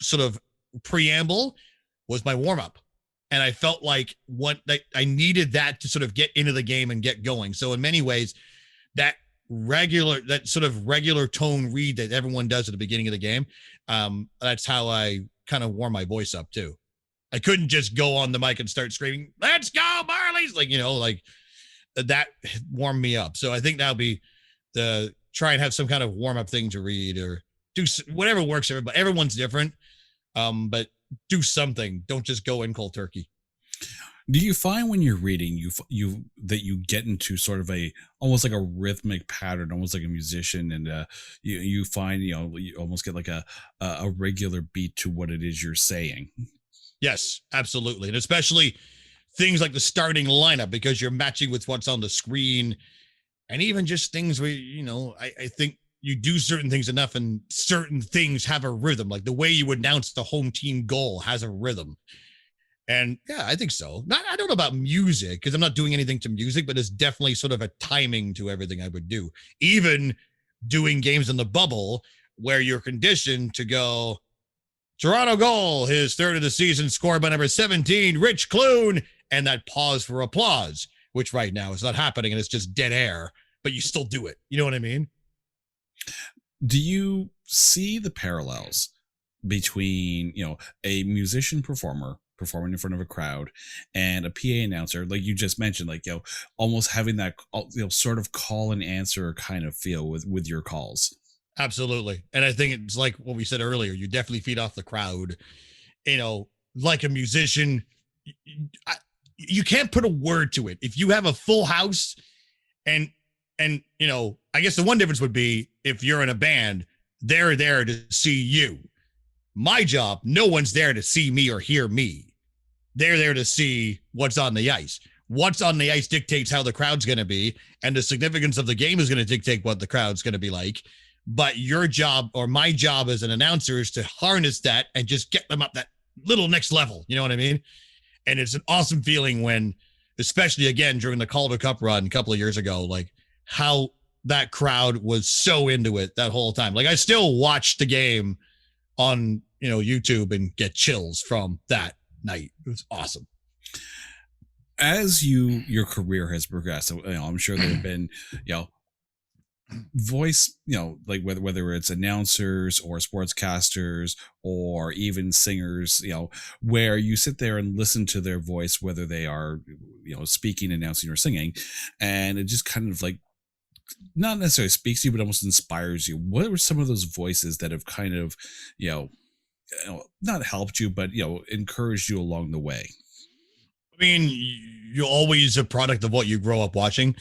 sort of preamble was my warm-up. And I felt like I needed that to sort of get into the game and get going. So in many ways, that sort of regular tone read that everyone does at the beginning of the game, that's how I kind of warm my voice up too. I couldn't just go on the mic and start screaming, "Let's go Marlies!" like that warmed me up. So I think that'll be try and have some kind of warm-up thing to read, or do whatever works for everybody. Everyone's different, but do something. Don't just go in cold turkey. Do you find when you're reading, that you get into sort of almost like a rhythmic pattern, almost like a musician, and you find you almost get like a regular beat to what it is you're saying? Yes, absolutely, and especially things like the starting lineup, because you're matching with what's on the screen, and even just things where I think you do certain things enough, and certain things have a rhythm, like the way you announce the home team goal has a rhythm. And yeah, I think so. I don't know about music, because I'm not doing anything to music, but it's definitely sort of a timing to everything I would do. Even doing games in the bubble where you're conditioned to go, Toronto goal, his third of the season, scored by number 17, Rich Clune, and that pause for applause, which right now is not happening, and it's just dead air, but you still do it. You know what I mean? Do you see the parallels between, a musician performing in front of a crowd and a PA announcer, like you just mentioned, like, almost having that, sort of call and answer kind of feel with your calls? Absolutely. And I think it's like what we said earlier, you definitely feed off the crowd, like a musician. You can't put a word to it. If you have a full house and I guess the one difference would be if you're in a band, they're there to see you. My job, no one's there to see me or hear me. They're there to see what's on the ice. What's on the ice dictates how the crowd's going to be, and the significance of the game is going to dictate what the crowd's going to be like. But your job, or my job as an announcer, is to harness that and just get them up that little next level. You know what I mean? And it's an awesome feeling when, especially again, during the Calder Cup run a couple of years ago, like how that crowd was so into it that whole time. Like I still watch the game on, YouTube and get chills from that night. It was awesome. As your career has progressed, I'm sure there have been, voice, like whether it's announcers or sportscasters or even singers, where you sit there and listen to their voice, whether they are, speaking, announcing, or singing, and it just kind of like not necessarily speaks to you, but almost inspires you. What were some of those voices that have kind of, not helped you, but encouraged you along the way? I mean, you're always a product of what you grow up watching.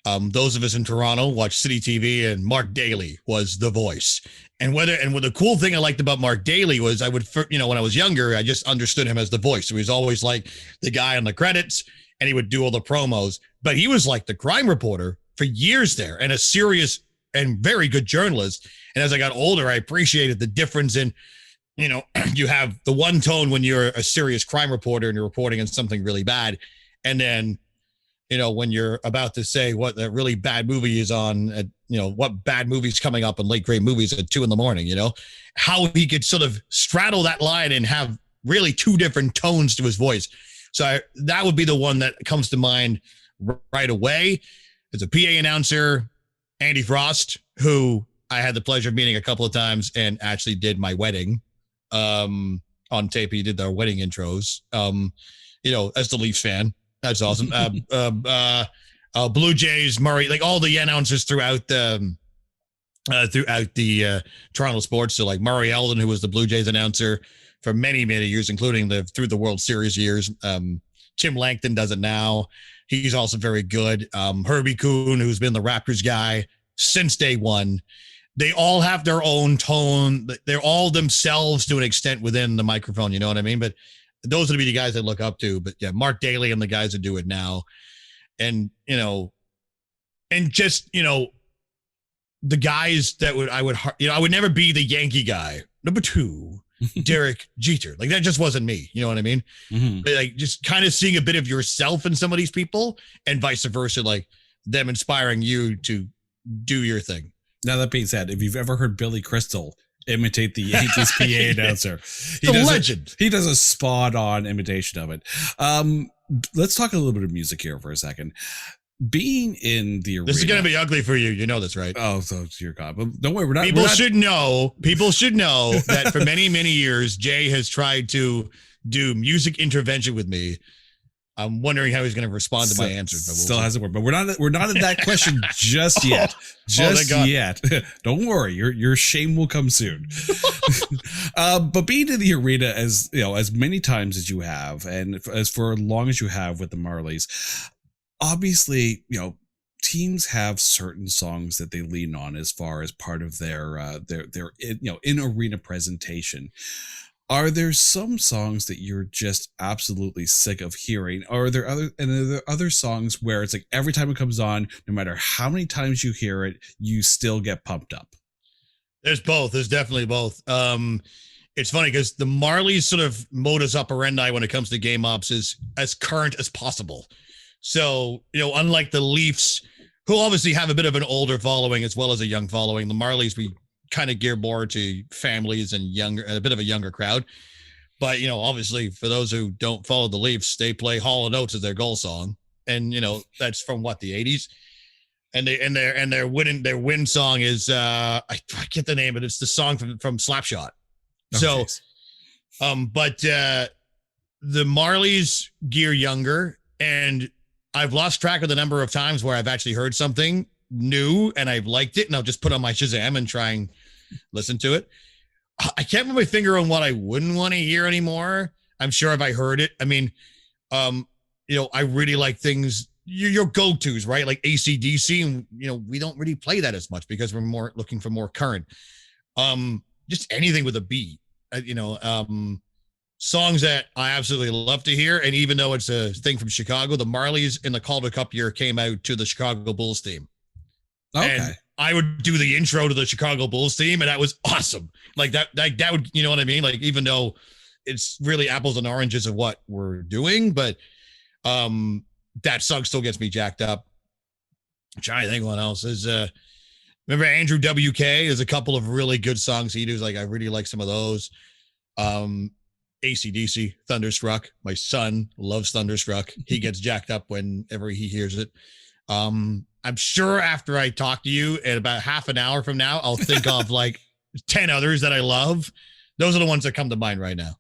Those of us in Toronto watch City TV, and Mark Daly was the voice. And what the cool thing I liked about Mark Daly was I would, when I was younger, I just understood him as the voice. So he was always like the guy on the credits, and he would do all the promos. But he was like the crime reporter for years there, and a serious and very good journalist. And as I got older, I appreciated the difference in, you have the one tone when you're a serious crime reporter and you're reporting on something really bad. And then, when you're about to say what that really bad movie is on, what bad movie's coming up in late grade movies at 2 a.m, how he could sort of straddle that line and have really two different tones to his voice. So that would be the one that comes to mind right away. As a PA announcer, Andy Frost, who I had the pleasure of meeting a couple of times and actually did my wedding on tape. He did our wedding intros, as the Leafs fan. That's awesome. Blue Jays, Murray, like all the announcers throughout the Toronto sports. So like Murray Eldon, who was the Blue Jays announcer for many, many years, including through the World Series years. Tim Langton does it now. He's also very good. Herbie Kuhn, who's been the Raptors guy since day one. They all have their own tone. They're all themselves to an extent within the microphone. You know what I mean? But those would be the guys I look up to. But yeah, Mark Daly and the guys that do it now. And, and just, the guys that I would never be the Yankee guy. Number 2, Derek Jeter. Like that just wasn't me. You know what I mean? Mm-hmm. But, like just kind of seeing a bit of yourself in some of these people and vice versa, like them inspiring you to do your thing. Now, that being said, if you've ever heard Billy Crystal imitate the Yankees PA announcer, he does a spot on imitation of it. Let's talk a little bit of music here for a second. Being in the arena. This is going to be ugly for you. You know this, right? Oh, so dear God. But don't worry. People should know that for many, many years, Jay has tried to do music intervention with me. I'm wondering how he's going to respond to my answers. But still hasn't worked. But we're not at that question just yet. Yet. Don't worry. Your shame will come soon. But being in the arena as many times as you have, and as for as long as you have with the Marlies, obviously, teams have certain songs that they lean on as far as part of their in arena presentation. Are there some songs that you're just absolutely sick of hearing? Or are there other songs where it's like every time it comes on, no matter how many times you hear it, you still get pumped up? There's both. There's definitely both. It's funny because the Marlies sort of modus operandi when it comes to game ops is as current as possible. So, unlike the Leafs, who obviously have a bit of an older following as well as a young following, the Marlies, we kind of gear more to families and a bit of a younger crowd. But, obviously for those who don't follow the Leafs, they play Hall & Oates as their goal song. And, that's from the 80s. And their win song is, I forget the name, but it's the song from Slapshot. So, but the Marlies gear younger, and I've lost track of the number of times where I've actually heard something new and I've liked it, and I'll just put on my Shazam and try and listen to it. I can't put my finger on what I wouldn't want to hear anymore. I'm sure if I heard it, I mean, I really like things, your go-tos, right? Like AC/DC, and we don't really play that as much because we're more looking for more current. Just anything with a beat, songs that I absolutely love to hear. And even though it's a thing from Chicago, the Marlies in the Calder Cup year came out to the Chicago Bulls theme. Okay. And I would do the intro to the Chicago Bulls theme, and that was awesome. Like that would, you know what I mean? Like, even though it's really apples and oranges of what we're doing, but that song still gets me jacked up. I'm trying to think what else is. Remember Andrew WK? There's a couple of really good songs he does. Like, I really like some of those. AC/DC, Thunderstruck. My son loves Thunderstruck. He gets jacked up whenever he hears it. I'm sure after I talk to you in about half an hour from now, I'll think of like 10 others that I love. Those are the ones that come to mind right now.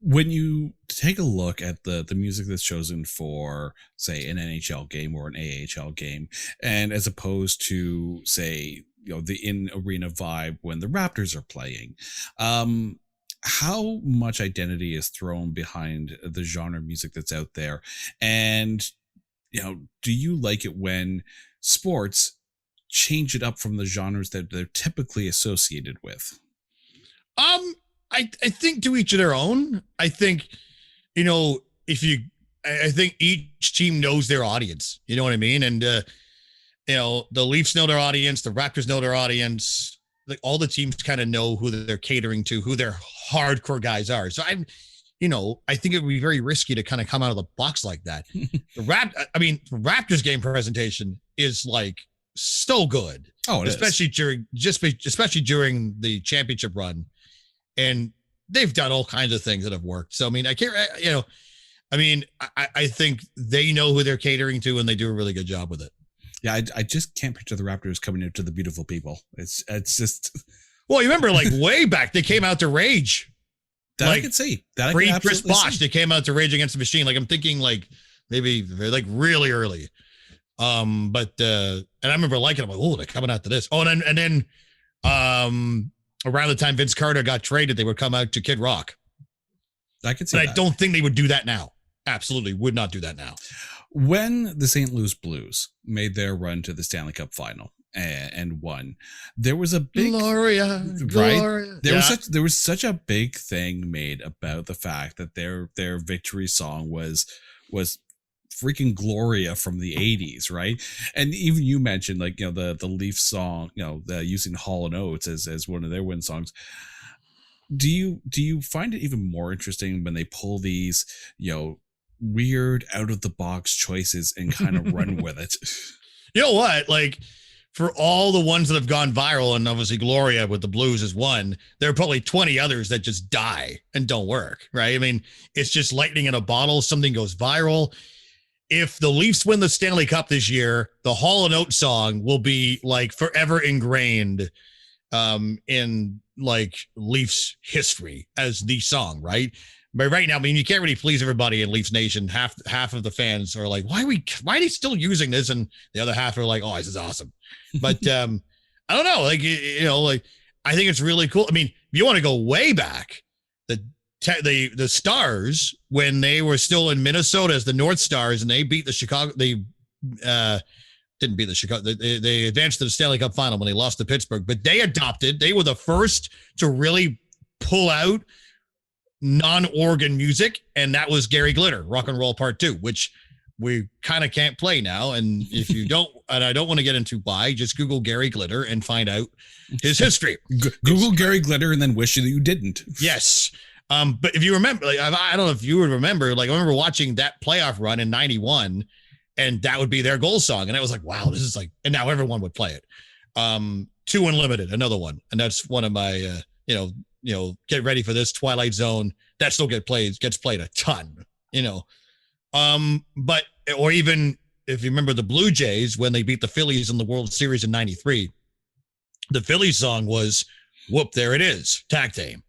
When you take a look at the music that's chosen for, say, an NHL game or an AHL game, and as opposed to, say, the in-arena vibe when the Raptors are playing, how much identity is thrown behind the genre music that's out there? And, do you like it when sports change it up from the genres that they're typically associated with? I think to each of their own. I think, I think each team knows their audience. You know what I mean? And, the Leafs know their audience. The Raptors know their audience. Like all the teams kind of know who they're catering to, who their hardcore guys are. So I think it would be very risky to kind of come out of the box like that. Raptors game presentation is like so good. Oh, especially during the championship run. And they've done all kinds of things that have worked. So, I can't, I think they know who they're catering to and they do a really good job with it. Yeah. I just can't picture the Raptors coming into the beautiful people. It's just. Well, you remember like way back, they came out to rage. That like, I could see. That pre Chris Bosh, they came out to Rage Against the Machine. Like I'm thinking like maybe like really early. And I remember liking them. Like, oh, they're coming out to this. Oh, and then around the time Vince Carter got traded, they would come out to Kid Rock. I could see that. I don't think they would do that now. Absolutely would not do that now. When the St. Louis Blues made their run to the Stanley Cup final and won, there was a big Gloria. There was such a big thing made about the fact that their victory song was freaking Gloria from the 80s, right? And even you mentioned like the Leaf song, using Hall & Oates as one of their win songs. Do you find it even more interesting when they pull these weird out of the box choices and kind of run with it? You know what, like for all the ones that have gone viral, and obviously Gloria with the Blues is one, there are probably 20 others that just die and don't work, right? I mean, it's just lightning in a bottle. Something goes viral. If the Leafs win the Stanley Cup this year, the Hall & Oates song will be like forever ingrained in like Leafs history as the song, right? But right now, you can't really please everybody in Leafs Nation. Half of the fans are like, why are they still using this? And the other half are like, oh, this is awesome. But I don't know, like like I think it's really cool. I mean, if you want to go way back, the Stars, when they were still in Minnesota as the North Stars, and they beat the Chicago, they didn't beat the Chicago, they advanced to the Stanley Cup final when they lost to Pittsburgh, but they were the first to really pull out non-organ music, and that was Gary Glitter, Rock and Roll Part 2, which we kind of can't play now. And if you don't, and I don't want to get into why, just Google Gary Glitter and find out his history. Google Gary Glitter and then wish that you didn't. Yes. But if you remember, like, I don't know if you would remember, like I remember watching that playoff run in 91, and that would be their goal song. And I was like, wow, this is like, and now everyone would play it. 2 Unlimited, another one. And that's one of my, get ready for this, Twilight Zone. That still gets played a ton, but, or even if you remember the Blue Jays, when they beat the Phillies in the World Series in 93, the Phillies song was Whoop, There It Is, Tag Team.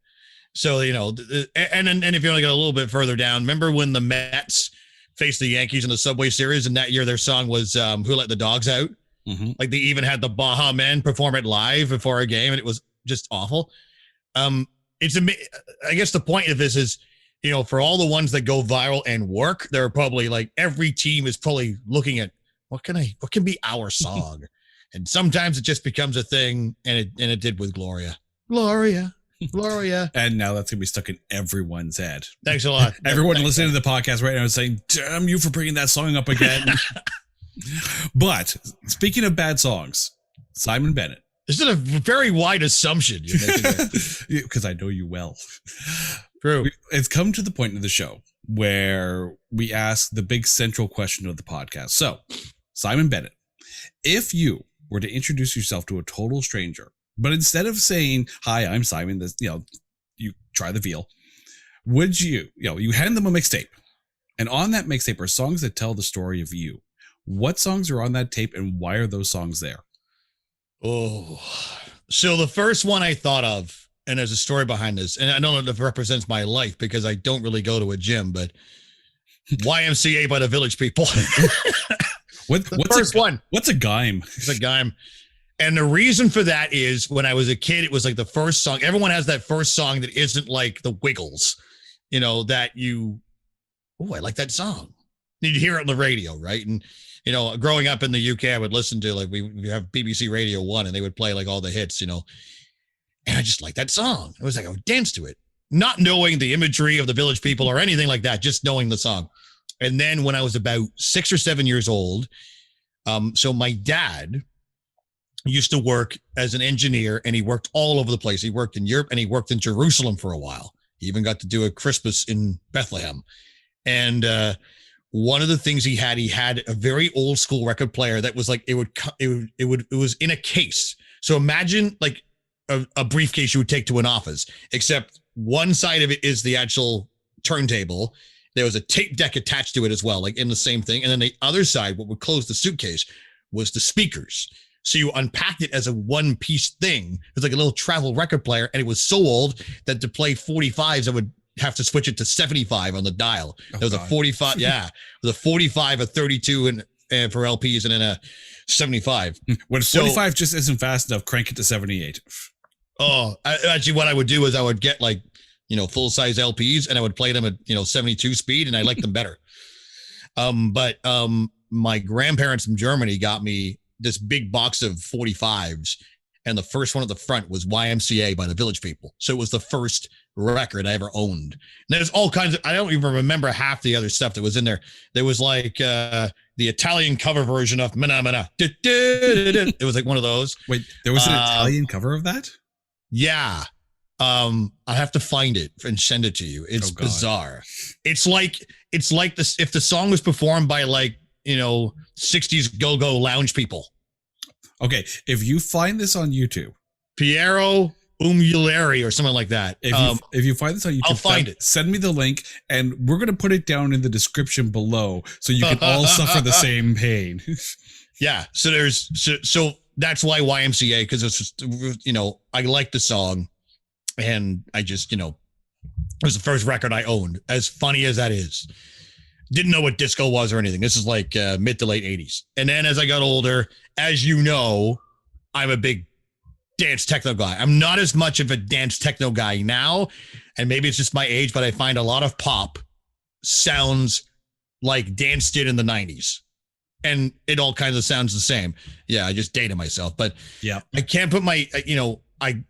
So, and if you want to get a little bit further down, remember when the Mets faced the Yankees in the Subway Series, and that year their song was Who Let the Dogs Out? Mm-hmm. Like they even had the Baha Men perform it live before a game, and it was just awful. I guess the point of this is, for all the ones that go viral and work, there are probably like every team is probably looking at what can be our song. And sometimes it just becomes a thing, and it did with Gloria. And now that's gonna be stuck in everyone's head. Thanks a lot. Everyone listening to the podcast right now is saying, damn you for bringing that song up again. But speaking of bad songs, Simon Bennett. This is a very wide assumption you're making there. Because I know you well. True. It's come to the point of the show where we ask the big central question of the podcast. So, Simon Bennett, if you were to introduce yourself to a total stranger, but instead of saying, hi, I'm Simon, this, you try the veal, would you hand them a mixtape, and on that mixtape are songs that tell the story of you. What songs are on that tape, and why are those songs there? Oh, so the first one I thought of, and there's a story behind this, and I don't know if it represents my life because I don't really go to a gym, but YMCA by the Village People. What's first one? What's a Gime? It's a Gime. And the reason for that is when I was a kid, it was like the first song. Everyone has that first song that isn't like the Wiggles, you know, that you, oh, I like that song. You'd hear it on the radio, right? And, you know, growing up in the UK, I would listen to like, we have BBC Radio 1 and they would play like all the hits, you know, and I just like that song. It was like I would dance to it, not knowing the imagery of the Village People or anything like that, just knowing the song. And then when I was about 6 or 7 years old, so my dad used to work as an engineer and he worked all over the place. He worked in Europe and he worked in Jerusalem for a while. He even got to do a Christmas in Bethlehem. And one of the things he had a very old school record player that was like, it was in a case. So imagine like a briefcase you would take to an office, except one side of it is the actual turntable. There was a tape deck attached to it as well, like in the same thing. And then the other side, what would close the suitcase, was the speakers. So you unpacked it as a one-piece thing. It was like a little travel record player, and it was so old that to play 45s, I would have to switch it to 75 on the dial. There was a 45, yeah, it was a 45, a 32, and for LPs, and then a 75. When 45 just isn't fast enough, crank it to 78. Oh, actually, what I would do is I would get like, you know, full-size LPs, and I would play them at, you know, 72 speed, and I liked them better. But my grandparents from Germany got me this big box of 45s, and the first one at the front was YMCA by the Village People. So it was the first record I ever owned. And there's all kinds of, I don't even remember half the other stuff that was in there. There was like the Italian cover version of Mana Mana. It was like one of those. Wait, there was an Italian cover of that? Yeah. I have to find it and send it to you. It's bizarre. It's like this, if the song was performed by like, you know, 60s go-go lounge people. Okay, if you find this on YouTube, Piero Umulari or something like that. If you find this on YouTube, I'll find it. Send me the link, and we're going to put it down in the description below so you can all suffer the same pain. Yeah, so that's why YMCA, because it's just, you know, I like the song, and I just, you know, it was the first record I owned, as funny as that is. Didn't know what disco was or anything. This is like mid to late 80s. And then as I got older, as you know, I'm a big dance techno guy. I'm not as much of a dance techno guy now, and maybe it's just my age, but I find a lot of pop sounds like dance did in the 90s. And it all kind of sounds the same. Yeah, I just dated myself, but yeah, I can't put my, you know, I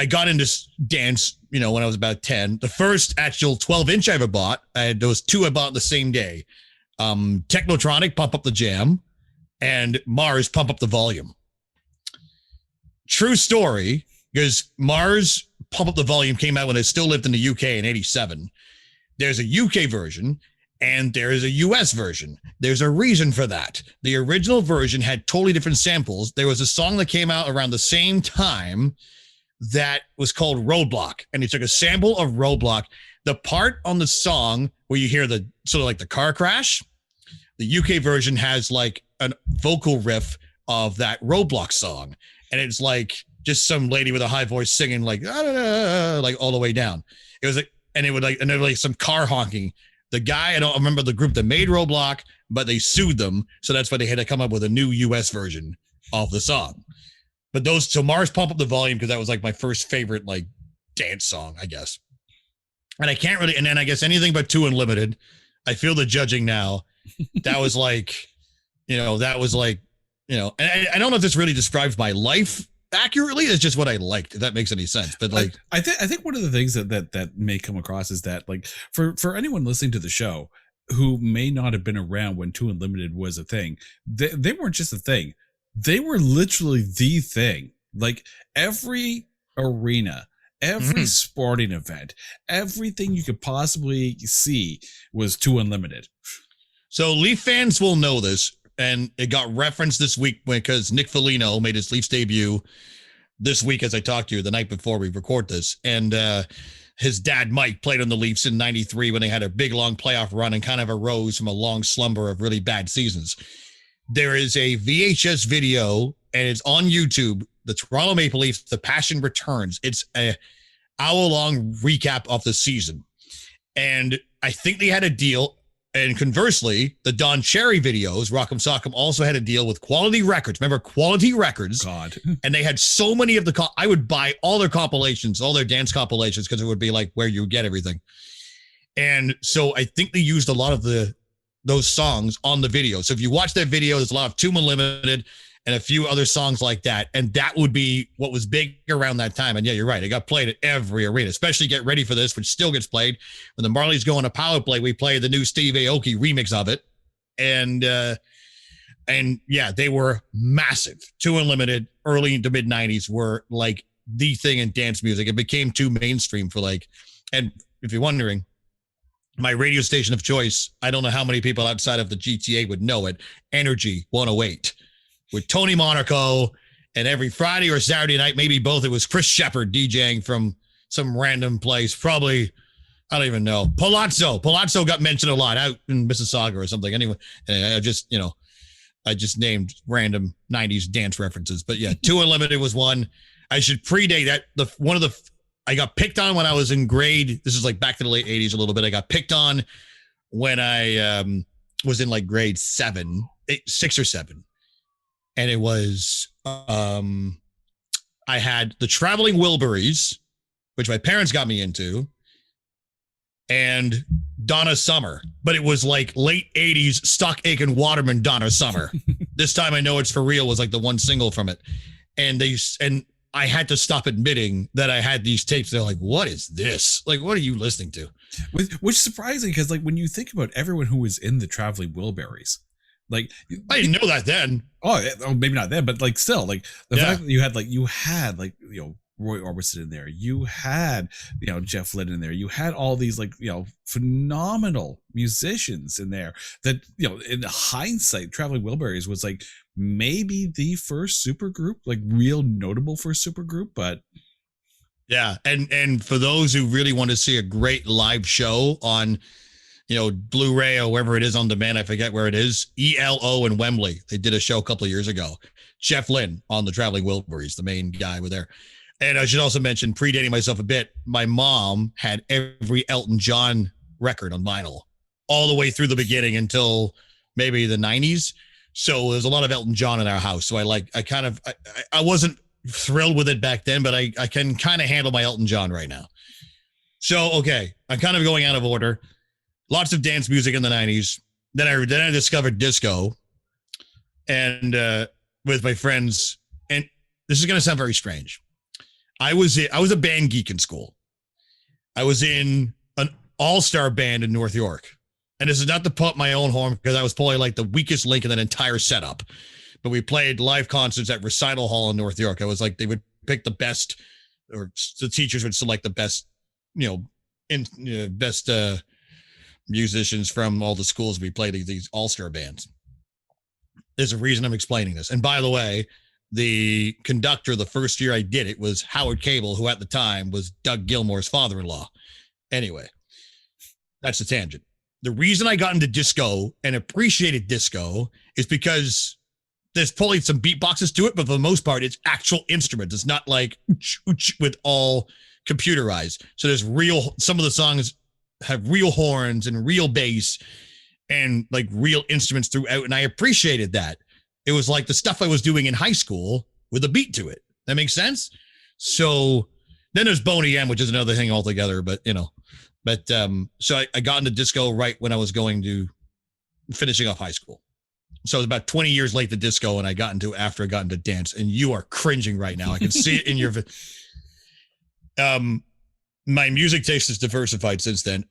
got into dance, you know, when I was about 10. The first actual 12-inch I ever bought, there was two I bought the same day. Technotronic, Pump Up the Jam, and Mars, Pump Up the Volume. True story, because Mars, Pump Up the Volume came out when I still lived in the UK in 87. There's a UK version, and there is a US version. There's a reason for that. The original version had totally different samples. There was a song that came out around the same time that was called Roadblock, and he took a sample of Roadblock. The part on the song where you hear the sort of like the car crash, the UK version has like a vocal riff of that Roadblock song, and it's like just some lady with a high voice singing like all the way down. It was like, and it would like, and there was like some car honking. The guy, I don't remember the group that made Roadblock, but they sued them, so that's why they had to come up with a new US version of the song. But those, so Mars, Pump Up the Volume, because that was like my first favorite like dance song, I guess. And I can't really, and then I guess anything but Two Unlimited. I feel the judging now. That was like, you know, and I don't know if this really describes my life accurately. It's just what I liked, if that makes any sense. But like, I think one of the things that may come across is that like for anyone listening to the show who may not have been around when Two Unlimited was a thing, they weren't just a thing. They were literally the thing. Like every arena, every sporting event, everything you could possibly see was Two Unlimited. So Leaf fans will know this, and it got referenced this week because Nick Foligno made his Leafs debut this week as I talked to you the night before we record this. And his dad, Mike, played on the Leafs in 93 when they had a big, long playoff run and kind of arose from a long slumber of really bad seasons. There is a VHS video, and it's on YouTube, the Toronto Maple Leafs, The Passion Returns. It's a hour-long recap of the season. And I think they had a deal. And conversely, the Don Cherry videos, Rock'em Sock'em, also had a deal with Quality Records. Remember Quality Records? God. And they had so many of the, I would buy all their compilations, all their dance compilations, because it would be like where you get everything. And so I think they used a lot of those songs on the video. So if you watch that video, there's a lot of Tomb Unlimited and a few other songs like that. And that would be what was big around that time. And yeah, you're right. It got played at every arena, especially Get Ready for This, which still gets played. When the Marlies go on a power play, we play the new Steve Aoki remix of it. And yeah, they were massive. Two Unlimited, early into mid 90s were like the thing in dance music. It became too mainstream for like, and if you're wondering, my radio station of choice, I don't know how many people outside of the GTA would know it, Energy 108. With Tony Monaco, and every Friday or Saturday night, maybe both, it was Chris Shepard DJing from some random place. Probably, I don't even know. Palazzo got mentioned a lot out in Mississauga or something. Anyway, I just named random 90s dance references. But yeah, Two Unlimited was one. I should predate that. I got picked on when I was in grade. This is like back to the late 80s a little bit. I got picked on when I was in like grade 6 or 7. And it was, I had the Traveling Wilburys, which my parents got me into, and Donna Summer. But it was like late 80s Stock Aitken Waterman Donna Summer. This Time I Know It's For Real was like the one single from it. And I had to stop admitting that I had these tapes. They're like, what is this? Like, what are you listening to? Which is surprising, because like when you think about everyone who was in the Traveling Wilburys, like I didn't know that then. Oh, maybe not then, but like still, like the fact that you had Roy Orbison in there, you had Jeff Lynne in there, you had all these like phenomenal musicians in there. That in hindsight, Traveling Wilburys was like maybe the first supergroup, like real notable first supergroup, but. Yeah, and for those who really want to see a great live show on, Blu-ray or wherever it is on demand, I forget where it is, ELO in Wembley. They did a show a couple of years ago. Jeff Lynne on the Traveling Wilburys, the main guy over there. And I should also mention, predating myself a bit, my mom had every Elton John record on vinyl all the way through the beginning until maybe the 90s. So there's a lot of Elton John in our house. So I wasn't thrilled with it back then, but I can kind of handle my Elton John right now. So, okay, I'm kind of going out of order. Lots of dance music in the 90s. Then I discovered disco, and with my friends. And this is going to sound very strange. I was a band geek in school. I was in an all-star band in North York. And this is not to put my own horn, because I was probably like the weakest link in that entire setup. But we played live concerts at Recital Hall in North York. I was like, they would pick the best, or the teachers would select the best, best musicians from all the schools. We played these all-star bands. There's a reason I'm explaining this. And by the way, the conductor the first year I did it was Howard Cable, who at the time was Doug Gilmour's father-in-law. Anyway, that's a tangent. The reason I got into disco and appreciated disco is because there's probably some beatboxes to it, but for the most part, it's actual instruments. It's not like with all computerized. So there's some of the songs have real horns and real bass and like real instruments throughout. And I appreciated that. It was like the stuff I was doing in high school with a beat to it. That makes sense? So then there's Boney M, which is another thing altogether, but so I got into disco right when I was finishing off high school. So it was about 20 years late to disco, and after I got into dance, and you are cringing right now. I can see it in your, my music taste has diversified since then.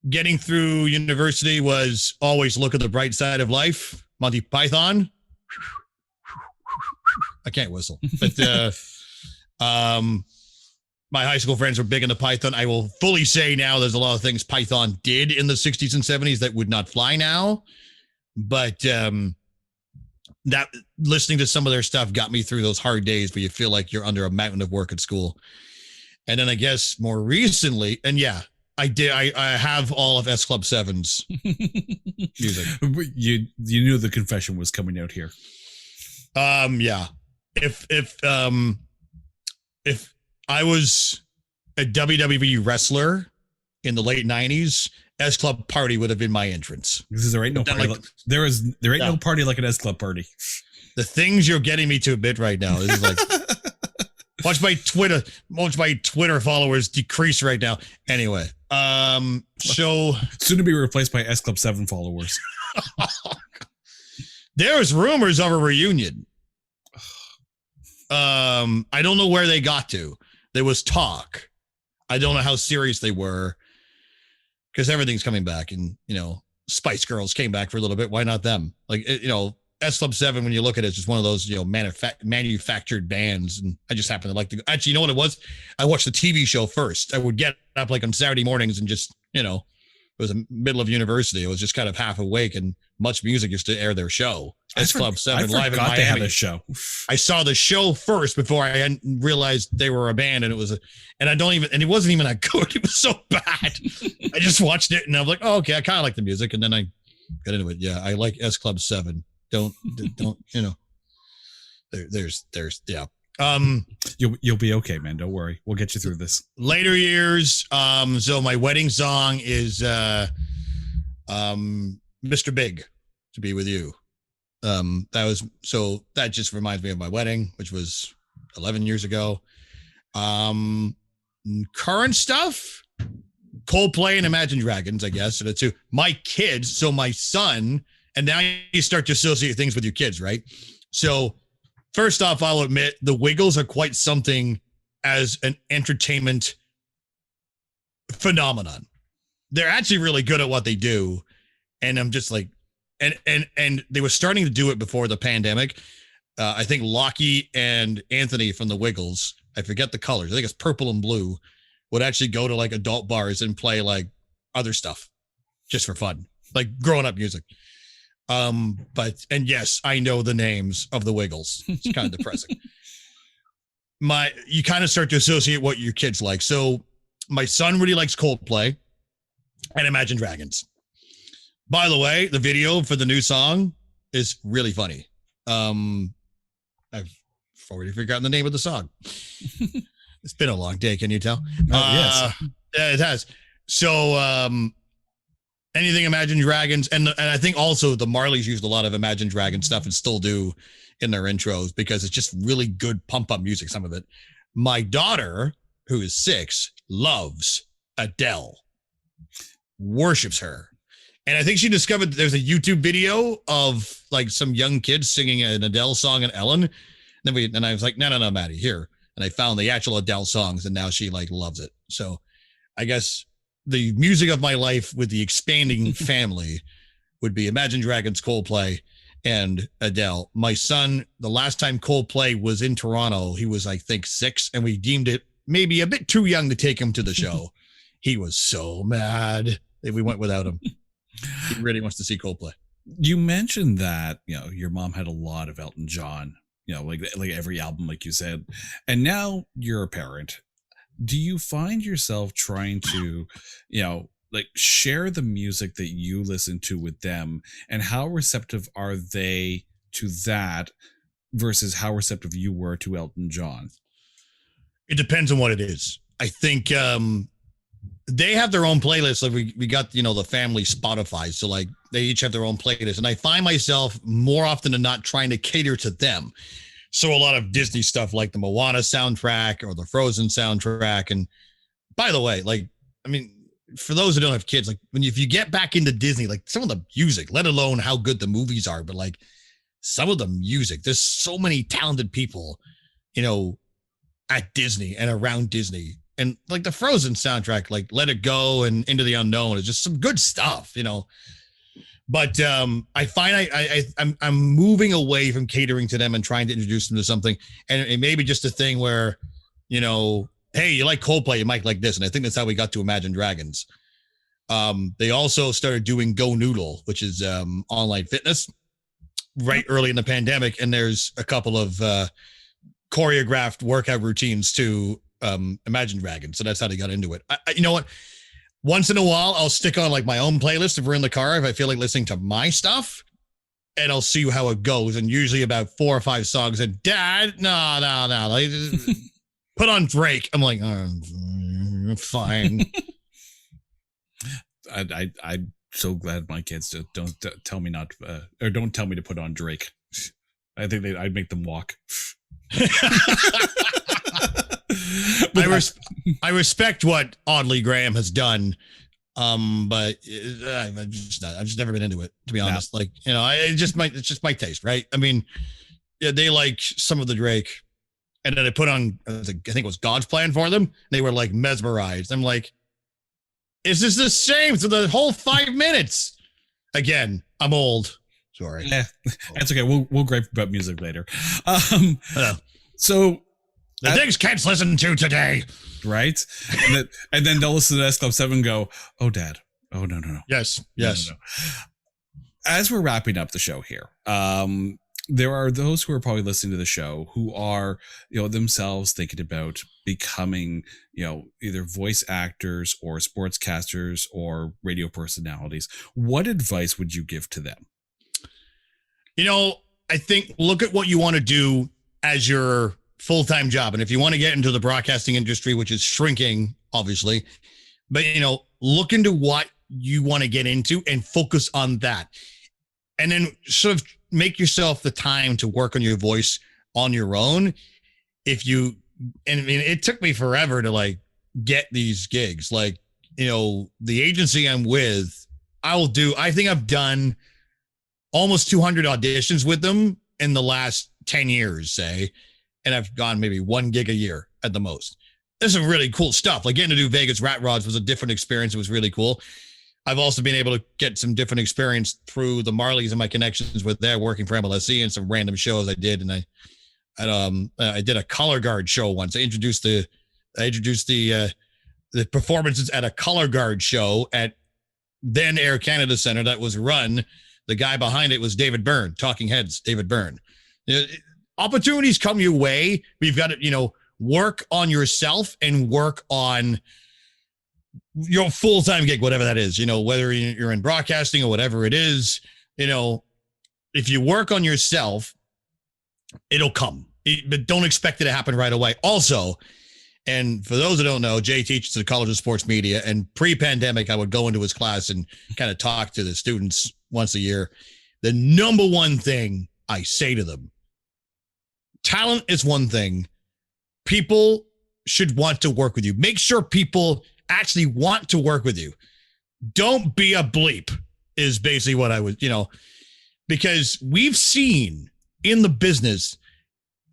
Getting through university was always look at the bright side of life. Monty Python. I can't whistle, but my high school friends were big into Python. I will fully say now there's a lot of things Python did in the 60s and 70s that would not fly now. But that listening to some of their stuff got me through those hard days where you feel like you're under a mountain of work at school. And then I guess more recently, and yeah, I did. I have all of S Club 7's music. You knew the confession was coming out here. Yeah. If I was a WWE wrestler in the late 90s, S Club party would have been my entrance. There ain't no party. Like, there ain't no party like an S Club party. The things you're getting me to a bit right now. This is like watch my Twitter followers decrease right now. Anyway, so soon to be replaced by S Club 7 followers. There's rumors of a reunion. I don't know where they got to. There was talk. I don't know how serious they were, because everything's coming back, and Spice Girls came back for a little bit. Why not them? Like, S Club 7, when you look at it, it's just one of those, manufactured bands. And I just happen to like to actually, you know what it was? I watched the TV show first. I would get up like on Saturday mornings and just, it was the middle of university. I was just kind of half awake, and Much Music used to air their show. S Club 7 live in Miami. They had a show. I saw the show first before I realized they were a band, and it wasn't even that good. It was so bad. I just watched it and I'm like, oh, okay, I kind of like the music. And then I got into it. Yeah, I like S Club 7. Don't there's yeah. You'll be okay, man. Don't worry. We'll get you through this. Later years. So my wedding song is Mr. Big, To Be With You. That just reminds me of my wedding, which was 11 years ago. Current stuff, Coldplay and Imagine Dragons, I guess. And the two, my kids, so my son, and now you start to associate things with your kids, right? So first off, I'll admit the Wiggles are quite something as an entertainment phenomenon. They're actually really good at what they do. And I'm just like, and they were starting to do it before the pandemic. I think Lockie and Anthony from the Wiggles, I forget the colors, I think it's purple and blue, would actually go to like adult bars and play like other stuff just for fun, like growing up music. And yes, I know the names of the Wiggles. It's kind of depressing. You kind of start to associate what your kids like. So my son really likes Coldplay and Imagine Dragons. By the way, the video for the new song is really funny. I've already forgotten the name of the song. It's been a long day. Can you tell? Yes. Yeah, it has. So, anything Imagine Dragons, and I think also the Marleys used a lot of Imagine Dragons stuff and still do in their intros, because it's just really good pump up music, some of it. My daughter, who is 6, loves Adele, worships her. And I think she discovered that there's a YouTube video of like some young kids singing an Adele song in Ellen. And I was like, no, Maddie, here. And I found the actual Adele songs, and now she like loves it. So I guess the music of my life with the expanding family would be Imagine Dragons, Coldplay, and Adele. My son, the last time Coldplay was in Toronto, he was, I think, 6, and we deemed it maybe a bit too young to take him to the show. He was so mad that we went without him. He really wants to see Coldplay. You mentioned that, your mom had a lot of Elton John, like every album, like you said, and now you're a parent. Do you find yourself trying to, like share the music that you listen to with them, and how receptive are they to that versus how receptive you were to Elton John? It depends on what it is. I think, they have their own playlists. Like we got, the family Spotify. So like they each have their own playlist. And I find myself more often than not trying to cater to them. So a lot of Disney stuff like the Moana soundtrack or the Frozen soundtrack. And by the way, for those who don't have kids, if you get back into Disney, like some of the music, let alone how good the movies are, but like some of the music, there's so many talented people, at Disney and around Disney. And like the Frozen soundtrack, like Let It Go and Into the Unknown, is just some good stuff, But I find I'm moving away from catering to them and trying to introduce them to something. And it may be just a thing where, hey, you like Coldplay, you might like this. And I think that's how we got to Imagine Dragons. They also started doing Go Noodle, which is online fitness, right early in the pandemic. And there's a couple of choreographed workout routines to Imagine Dragons. So that's how they got into it. You know what? Once in a while, I'll stick on like my own playlist if we're in the car, if I feel like listening to my stuff, and I'll see how it goes. And usually about 4 or 5 songs. And Dad, no. Like, put on Drake. I'm like, oh, fine. I'm so glad my kids don't tell me not to, or don't tell me to put on Drake. I think I'd make them walk. I respect what Audley Graham has done, but I've just never been into it, to be honest. No. Like, you know, it's just my taste, right? I mean, yeah, they like some of the Drake, and then I put on, I think it was God's Plan for them. They were like mesmerized. I'm like, is this the same for the whole 5 minutes? Again, I'm old. Sorry. Yeah, that's okay. We'll gripe about music later. So the things kids listen to today, right? And then they'll listen to S Club 7 and go, "Oh, Dad. Oh, no. Yes. No. As we're wrapping up the show here, there are those who are probably listening to the show who are, you know, themselves thinking about becoming, you know, either voice actors or sportscasters or radio personalities. What advice would you give to them? You know, I think look at what you want to do as your full-time job. And if you want to get into the broadcasting industry, which is shrinking, obviously, but, you know, look into what you want to get into and focus on that. And then sort of make yourself the time to work on your voice on your own. And I mean, it took me forever to like get these gigs. Like, you know, the agency I'm with, I think I've done almost 200 auditions with them in the last 10 years, say, and I've gone maybe 1 gig a year at the most. There's some really cool stuff. Like getting to do Vegas Rat Rods was a different experience. It was really cool. I've also been able to get some different experience through the Marleys and my connections with their working for MLSE and some random shows I did. And I did a color guard show once. I introduced the performances at a color guard show at then Air Canada Center that was run. The guy behind it was David Byrne, Talking Heads, David Byrne. You know, opportunities come your way, but you've got to, you know, work on yourself and work on your full-time gig, whatever that is, you know, whether you're in broadcasting or whatever it is, you know, if you work on yourself, it'll come, but don't expect it to happen right away. Also, and for those that don't know, Jay teaches at the College of Sports Media, and pre-pandemic, I would go into his class and kind of talk to the students once a year. The number one thing I say to them, talent is one thing. People should want to work with you. Make sure people actually want to work with you. Don't be a bleep is basically what I would, you know, because we've seen in the business,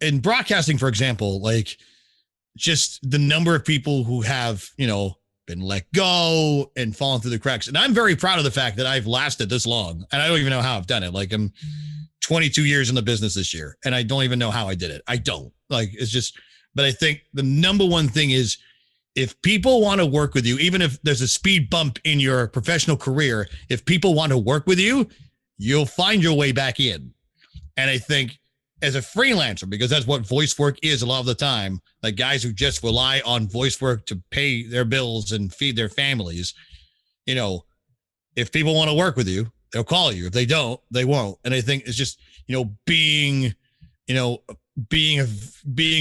in broadcasting, for example, like just the number of people who have, you know, been let go and fallen through the cracks. And I'm very proud of the fact that I've lasted this long, and I don't even know how I've done it. Like I'm 22 years in the business this year, and I don't even know how I did it. I don't. Like, it's just, but I think the number one thing is if people want to work with you, even if there's a speed bump in your professional career, if people want to work with you, you'll find your way back in. And I think as a freelancer, because that's what voice work is a lot of the time, like guys who just rely on voice work to pay their bills and feed their families, you know, if people want to work with you, they'll call you. If they don't, they won't. And I think it's just, you know, being a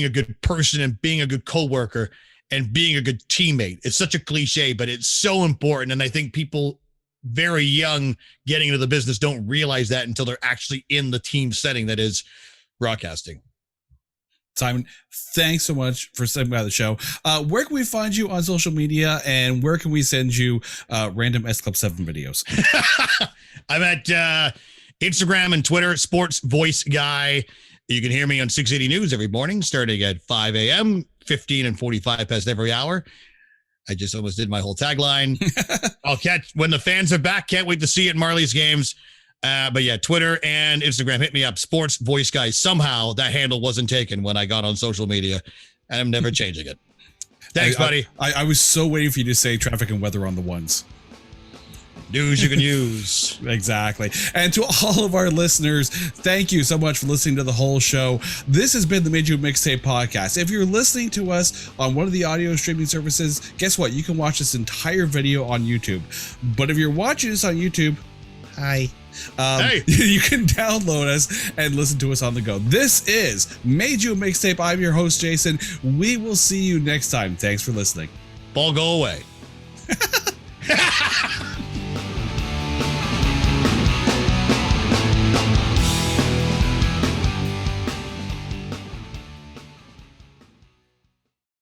good person and being a good coworker and being a good teammate. It's such a cliche, but it's so important. And I think people very young getting into the business don't realize that until they're actually in the team setting that is broadcasting. Simon, thanks so much for stepping by the show. Where can we find you on social media, and where can we send you random S Club 7 videos? I'm at Instagram and Twitter, Sports Voice Guy. You can hear me on 680 News every morning, starting at 5 a.m., 15 and 45 past every hour. I just almost did my whole tagline. I'll catch when the fans are back. Can't wait to see it in Marley's games. But yeah, Twitter and Instagram, hit me up. Sports Voice Guy. Somehow that handle wasn't taken when I got on social media, and I'm never changing it. Thanks, buddy. I was so waiting for you to say traffic and weather on the ones. News you can use. Exactly. And to all of our listeners, thank you so much for listening to the whole show. This has been the Made You Mixtape podcast. If you're listening to us on one of the audio streaming services, guess what? You can watch this entire video on YouTube. But if you're watching this on YouTube, hi. Hey. You can download us and listen to us on the go. This is Made You a Mixtape. I'm your host, Jason. We will see you next time. Thanks for listening. Ball go away.